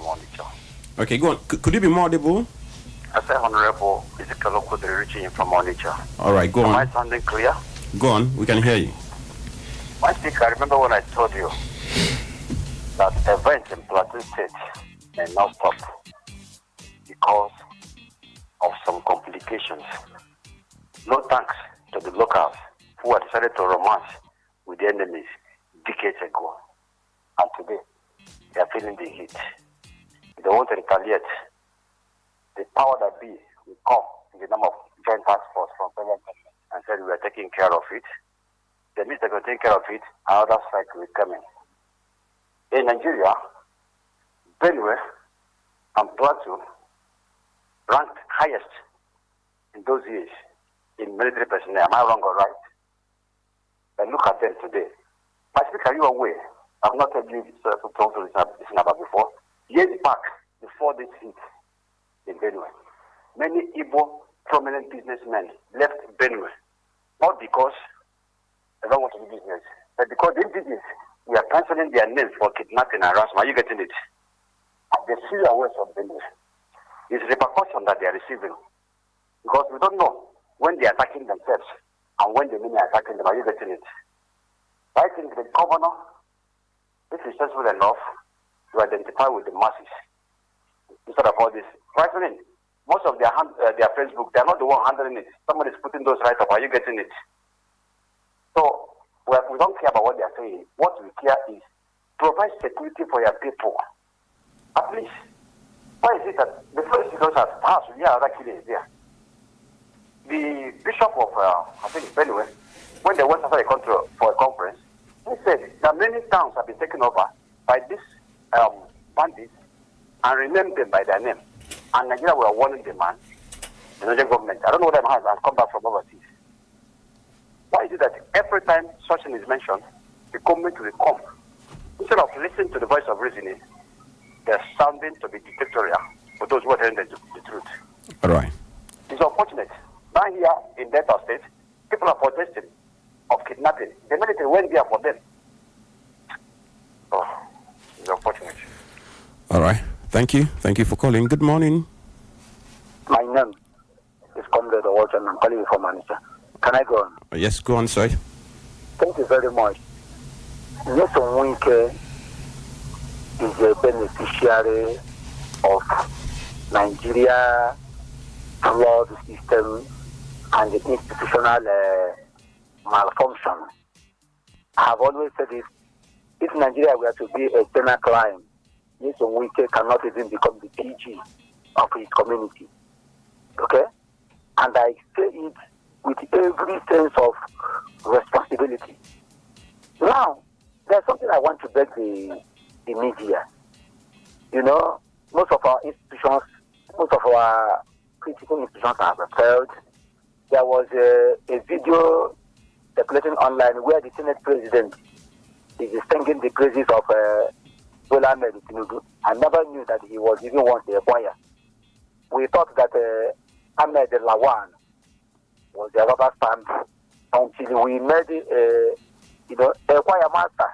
Onitsha. Okay, go on. Could you be more audible? I say Honorable Ezekiel Okudiri reaching from Onitsha. All right, go on. Am I sounding clear? Go on. We can hear you. My speaker, I remember when I told you that events in Plateau State may not stop because of some complications. No thanks to the locals who had decided to romance with the enemies decades ago. And today, they are feeling the heat. They want to retaliate. The power that be will come in the name of joint task force from federal government and said we are taking care of it. The minute they can take care of it, another strike will come in. In Nigeria, Benue and Plateau ranked highest in those years in military personnel. Am I wrong or right? And look at them today. My speaker, are you aware? I've not told you this about before. Years back, before this hit in Benue, many Igbo prominent businessmen left Benue, not because they don't want to do business, but because in business, we are cancelling their names for kidnapping and ransom. Are you getting it? And they see away from Benue. It's repercussion that they are receiving. Because we don't know when they are attacking themselves and when the enemy are attacking them. Are you getting it? I think the governor, if he's sensible enough to identify with the masses, instead of all this, frankly, most of their Facebook, they're not the one handling it. Somebody's putting those right up. Are you getting it? So we don't care about what they're saying. What we care is provide security for your people. At least, why is it that the first because at house we are other killings there? The bishop of I think Benue, when they went outside the country for a conference, he said that many towns have been taken over by these bandits and renamed them by their name. And Nigeria were warning the man, the Nigerian government. I don't know what that has come back from overseas. Why is it that every time such thing is mentioned, the government will come? Instead of listening to the voice of reasoning, they're sounding to be dictatorial for those who are telling the truth. All right. It's unfortunate. Down here in Delta State, people are protesting of kidnapping. The military went there for them. Oh, it's unfortunate. All right. Thank you. Thank you for calling. Good morning. My name is Comrade Walter, and I'm calling you from Onitsha. Can I go on? Yes, go on, sir. Thank you very much. Nelson Winke is a beneficiary of Nigeria flawed system and the institutional malfunction. I have always said it. If Nigeria were to be a penal crime, Nelson Winke cannot even become the PG of his community. Okay? And I say it with every sense of responsibility. Now, there's something I want to beg the media. You know, most of our institutions, most of our critical institutions have failed. There was a video circulating online where the Senate President is singing the praises of Bola Ahmed Tinubu. I never knew that he was even once a choir. We thought that Ahmed Lawan was the rubber stamp until we made a choir master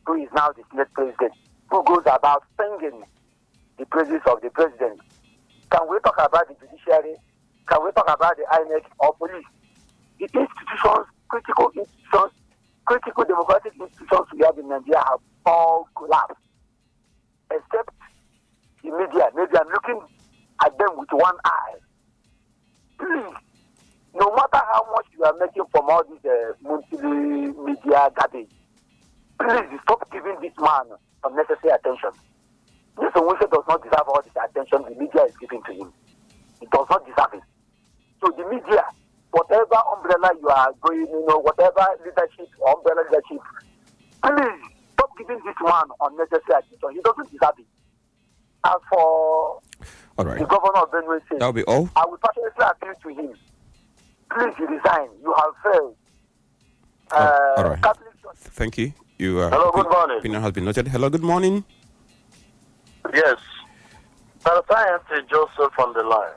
who is now the Senate President, who goes about singing the praises of the President. Can we talk about the judiciary? Can we talk about the INEC or police? The institutions, critical democratic institutions we have in Nigeria have all collapsed, except the media. Maybe I'm looking at them with one eye. Please, no matter how much you are making from all this monthly media garbage, please stop giving this man unnecessary attention. Mr. Winke does not deserve all this attention the media is giving to him. He does not deserve it. So the media, whatever umbrella you are going, whatever leadership, umbrella leadership, please stop giving this man unnecessary attention. He doesn't deserve it. As for the governor of Benue State, that'll be all. I will passionately appeal to him. Please resign. You have failed. All right. Thank you. Hello, good morning. Opinion has been noted. Hello, good morning. Yes. Science Joseph on the line.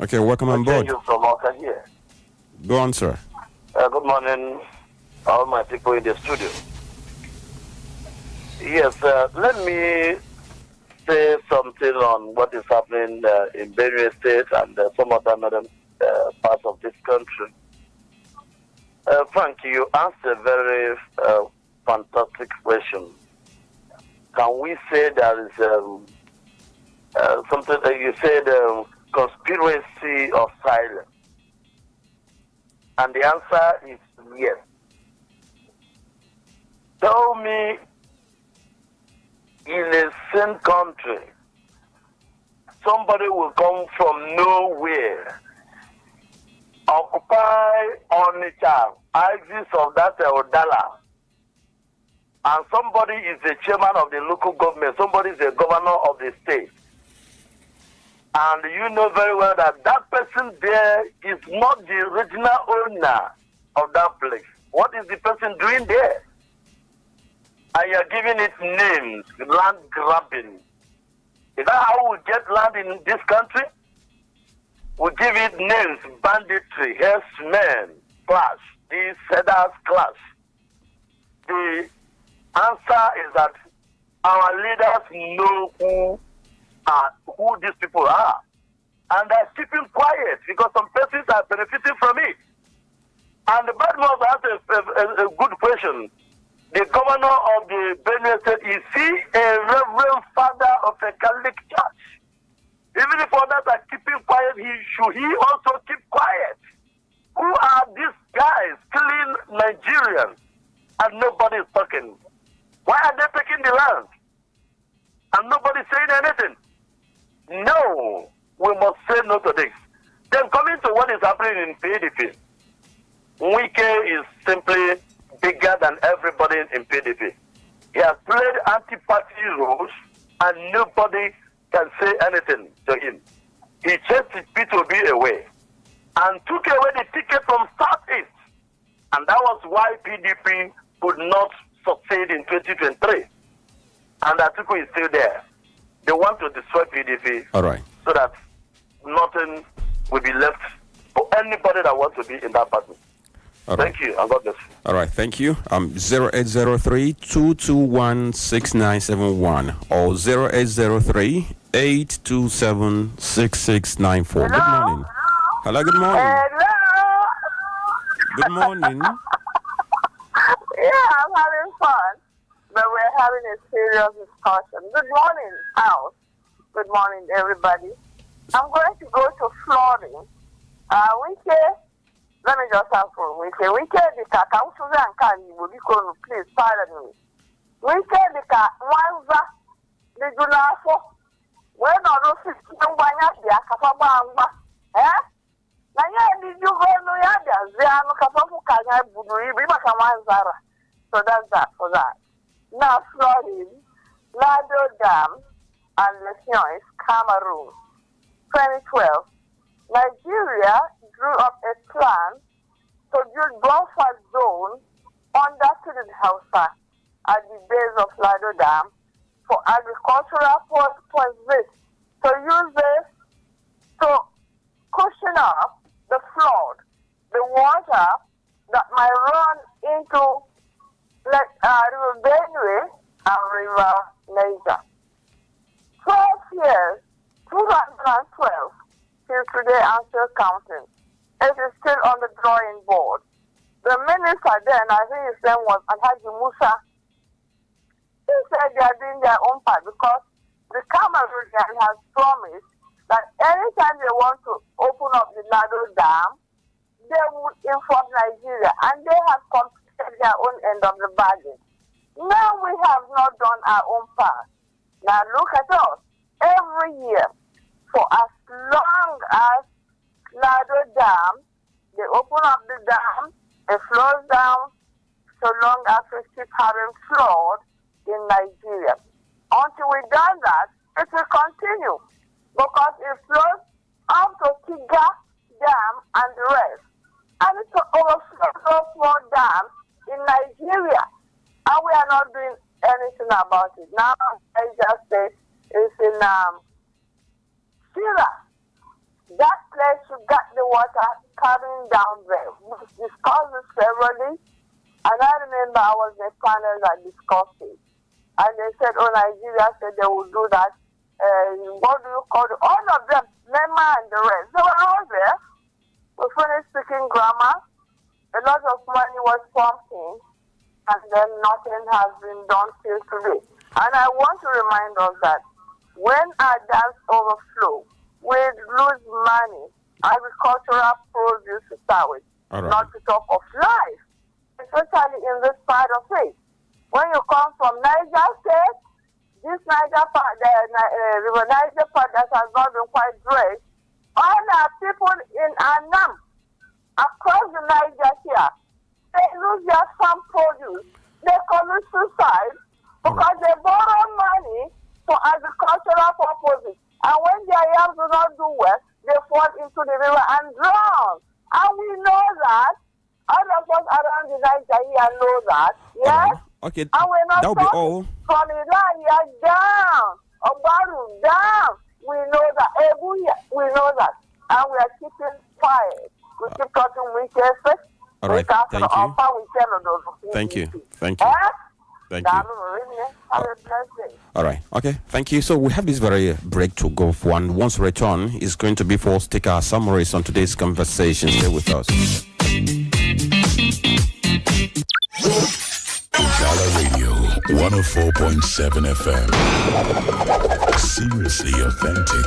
Okay, welcome on board. You from Oka here. Go on, sir. Good morning, all my people in the studio. Yes, let me say something on what is happening in Benue State and some other northern parts of this country. Frank, you asked a very fantastic question. Can we say there is something that you said, conspiracy of silence? And the answer is yes. Tell me, in a same country, somebody will come from nowhere, occupy Onitsha, axis of that Udala, and somebody is the chairman of the local government, somebody is the governor of the state. And you know very well that that person there is not the original owner of that place. What is the person doing there? And you're giving it names, land grabbing. Is that how we get land in this country? We give it names, banditry, herdsmen, clash, these settlers clash. The answer is that our leaders know who these people are. And they're keeping quiet because some persons are benefiting from it. And the bad man asked a good question. the governor of the Benue State, is he a reverend father of a Catholic church? Even if others are keeping quiet, should he also keep quiet? Who are these guys killing Nigerians and nobody is talking? Why are they taking the land and nobody saying anything? No, we must say no to this. Then coming to what is happening in PDP, Wike is simply bigger than everybody in PDP. He has played anti-party roles and nobody can say anything to him. He chased his P2B away and took away the ticket from Southeast. And that was why PDP could not succeed in 2023. And Atiku is still there. They want to destroy PDP. All right. So that nothing will be left for anybody that wants to be in that party. All right. Thank you, and God bless you. All right, thank you. 0803-221-6971 or 0803-827-6694. Good morning. Hello, good morning. Hello. Good morning. Yeah, I'm having fun, but we're having a serious discussion. Good morning, house. Good morning, everybody. I'm going to go to flooding. Let me just have for Wike. Wike the Kakausuza and Kandi will be going, please pardon me. Wike the Wanza, the Junafo, when all those systems were the Akapamba, eh? Naya did you go no yada? Ziano Kapafu Kanya Buduri, Bimakamanzara. So that's that for that. Now, flooding, Lado Dam, and Lesions, Cameroon, 2012. Nigeria drew up a plan to build buffer zone under Student Hausa at the base of Lado Dam for agricultural purposes, to use this to cushion up the flood, the water that might run into River Benue and River Niger. 12 years, 2012, till today I'm still counting. It is still on the drawing board. The minister then, I think his name was Alhaji Musa, he said they are doing their own part because the Cameroonian has promised that anytime they want to open up the Lado Dam, they would inform Nigeria, and they have completed their own end of the bargain. Now we have not done our own part. Now look at us. Every year, for as long as Lado Dam, they open up the dam, it flows down, so long as we keep having flood in Nigeria. Until we done that, it will continue, because it flows up to Kiga Dam and the rest. And it will overflow those small dams in Nigeria. And we are not doing anything about it. Now, Niger State is in Syria. That place should get the water coming down there. We discussed this severally, and I remember I was in a panel that discussed it. And they said, Nigeria said they would do that. What do you call it? All of them, Nema and the rest. They were all there. We finished speaking grammar. A lot of money was pumped in, and then nothing has been done till today. And I want to remind us that when our dams overflow, we lose money, agricultural produce to start with, not to talk of life, especially in this part of it. When you come from Niger State, this Niger part, the River Niger part that has not been quite great, all our people in Annam, across the Niger here, they lose their farm produce. They commit suicide because they borrow money for agricultural purposes. And when their yams do not do well, they fall into the river and drown. And we know that. All of us around the Niger here know that. Yes? Okay, and we're not that'll be all. From Irania down, Obaru down. We know that. Ebuya, we know that. And we are keeping quiet. We keep talking with effort. All right, thank you. Thank you. Thank you. Thank you. Have a blessed day. All right. Okay. Thank you. So we have this very break to go for, and once we return, is going to be for us to take our summaries on today's conversation. Stay with us. Udala 104.7 FM. Seriously authentic.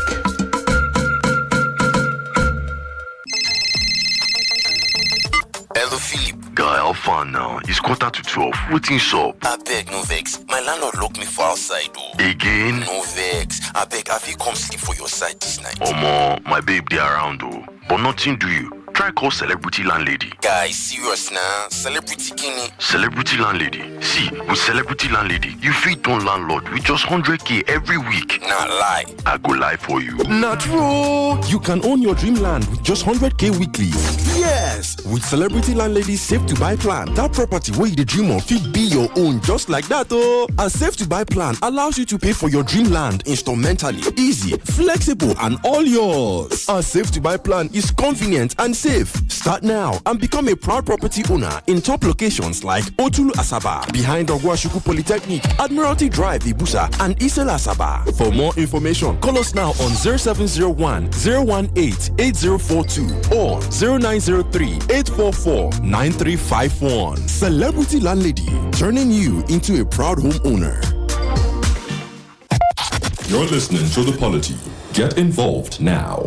Hello, Philip. Guy, how far now? It's 11:45. What's up? I beg, no vex. My landlord locked me for outside, though. Again? No vex. I beg, have you come sleep for your side this night? Omo, my babe, they around, though. But nothing do you. Try call celebrity landlady. Guy, serious now. Celebrity kini. Celebrity landlady. See, with celebrity landlady, you feed on landlord with just 100k every week. Nah, lie. I go lie for you. Not true. You can own your dream land with just 100k weekly. Yes, with Celebrity Landlady Save to Buy plan, that property where you the dream of fit be your own just like that. Oh, a Save to Buy plan allows you to pay for your dream land instrumentally, easy, flexible, and all yours. A Save to Buy plan is convenient and safe. Start now and become a proud property owner in top locations like Otulu Asaba, behind Ogwashuku Polytechnic, Admiralty Drive, Ibusa, and Isela Asaba. For more information, call us now on 0701 018 8042 or 0903 844 9351. Celebrity Landlady, turning you into a proud homeowner. You're listening to The Polity. Get involved now.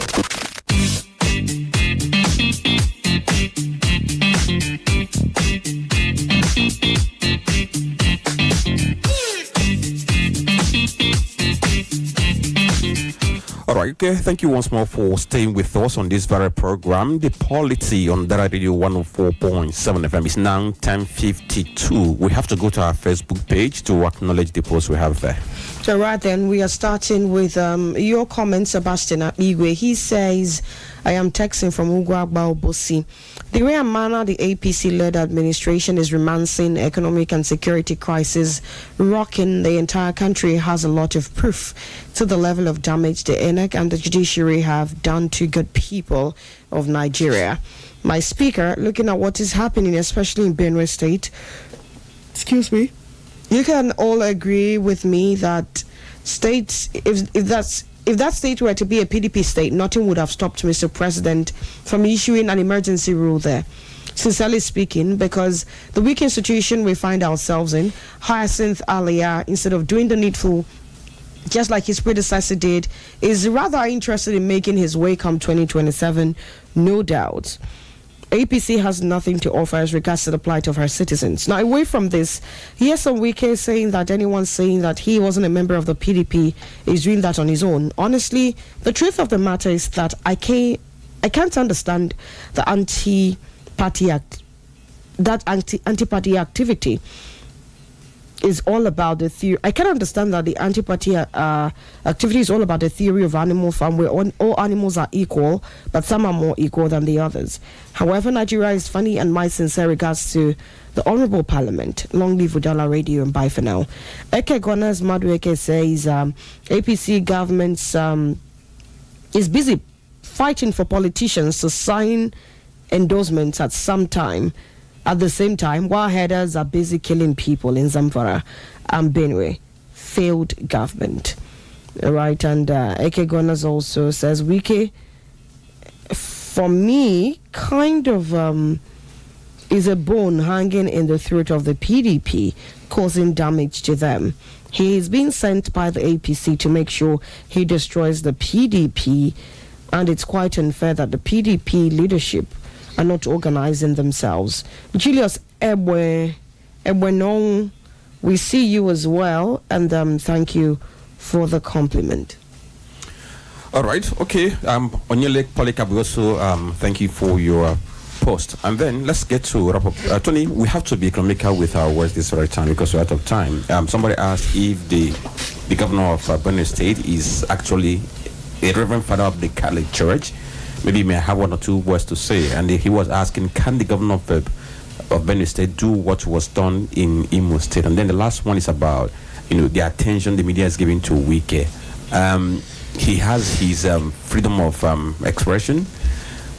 All right, okay. Thank you once more for staying with us on this very program. The Polity on Udala Radio 104.7 FM is now 10:52. We have to go to our Facebook page to acknowledge the post we have there. So right then, we are starting with your comment, Sebastian Igwe. He says, I am texting from Ugwagba Obosi. The way and manner the APC-led administration is romancing economic and security crisis, rocking the entire country, has a lot of proof to the level of damage the ENEC and the judiciary have done to good people of Nigeria. My speaker, looking at what is happening, especially in Benue State, excuse me, you can all agree with me that states, if that state were to be a PDP state, nothing would have stopped Mr. President from issuing an emergency rule there. Sincerely speaking, because the weakened situation we find ourselves in, Hyacinth Alia, instead of doing the needful, just like his predecessor did, is rather interested in making his way come 2027, no doubt. APC has nothing to offer as regards to the plight of her citizens. Now, away from this, here's some Wike saying that anyone saying that he wasn't a member of the PDP is doing that on his own. Honestly, the truth of the matter is that I can't understand the anti-party activity is all about the theory. I can understand that the anti-party activity is all about the theory of animal farm, where all animals are equal, but some are more equal than the others. However, Nigeria is funny, and my sincere regards to the Honorable Parliament. Long live Udala Radio, and bye for now. Eke Gwanas Madueke says APC government is busy fighting for politicians to sign endorsements at the same time, while headers are busy killing people in Zamfara and Benue. Failed government. Right, and Eke Gonas also says, Wike, for me, kind of is a bone hanging in the throat of the PDP, causing damage to them. He is being sent by the APC to make sure he destroys the PDP, and it's quite unfair that the PDP leadership are not organizing themselves. Julius Ebwenong, we see you as well, and thank you for the compliment. All right, okay. Onyele Polycarp, we also thank you for your post. And then let's get to wrap up. Tony, we have to be economical with our words this very time because we're out of time. Somebody asked if the governor of Benue State is actually a Reverend Father of the Catholic Church. Maybe he may have one or two words to say. And he was asking, can the governor of Benue State do what was done in Imo State? And then the last one is about, the attention the media is giving to Wike. He has his freedom of expression.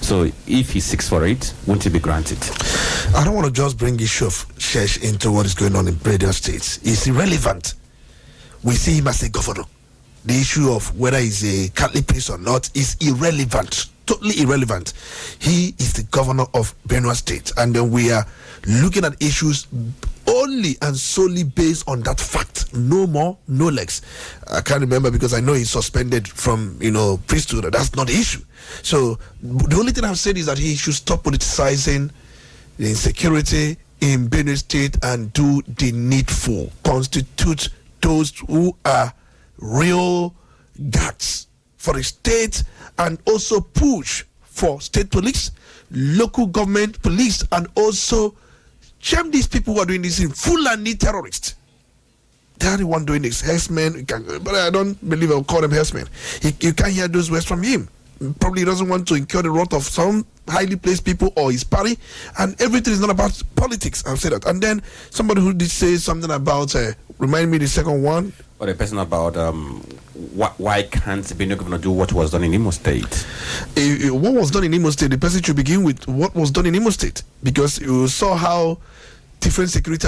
So if he seeks for it, won't it be granted? I don't want to just bring issue of church into what is going on in Benue State. It's irrelevant. We see him as a governor. The issue of whether he's a Catholic priest or not is irrelevant. Totally irrelevant. He is the governor of Benue State, and then we are looking at issues only and solely based on that fact. No more, no less. I can't remember because I know he's suspended from, priesthood. That's not the issue. So the only thing I've said is that he should stop politicizing the insecurity in Benue State and do the needful. Constitute those who are real guards for the state, and also push for state police, local government police, and also shame these people who are doing this in Fulani terrorists. They are the one doing this. Herdsmen, but I don't believe I'll call them herdsmen. You can't hear those words from him. Probably he doesn't want to incur the wrath of some highly placed people or his party, and everything is not about politics. I'll say that. And then somebody who did say something about, remind me the second one. Or the person about why can't the Benue governor do what was done in Imo State? What was done in Imo State, the person should begin with what was done in Imo State, because you saw how different security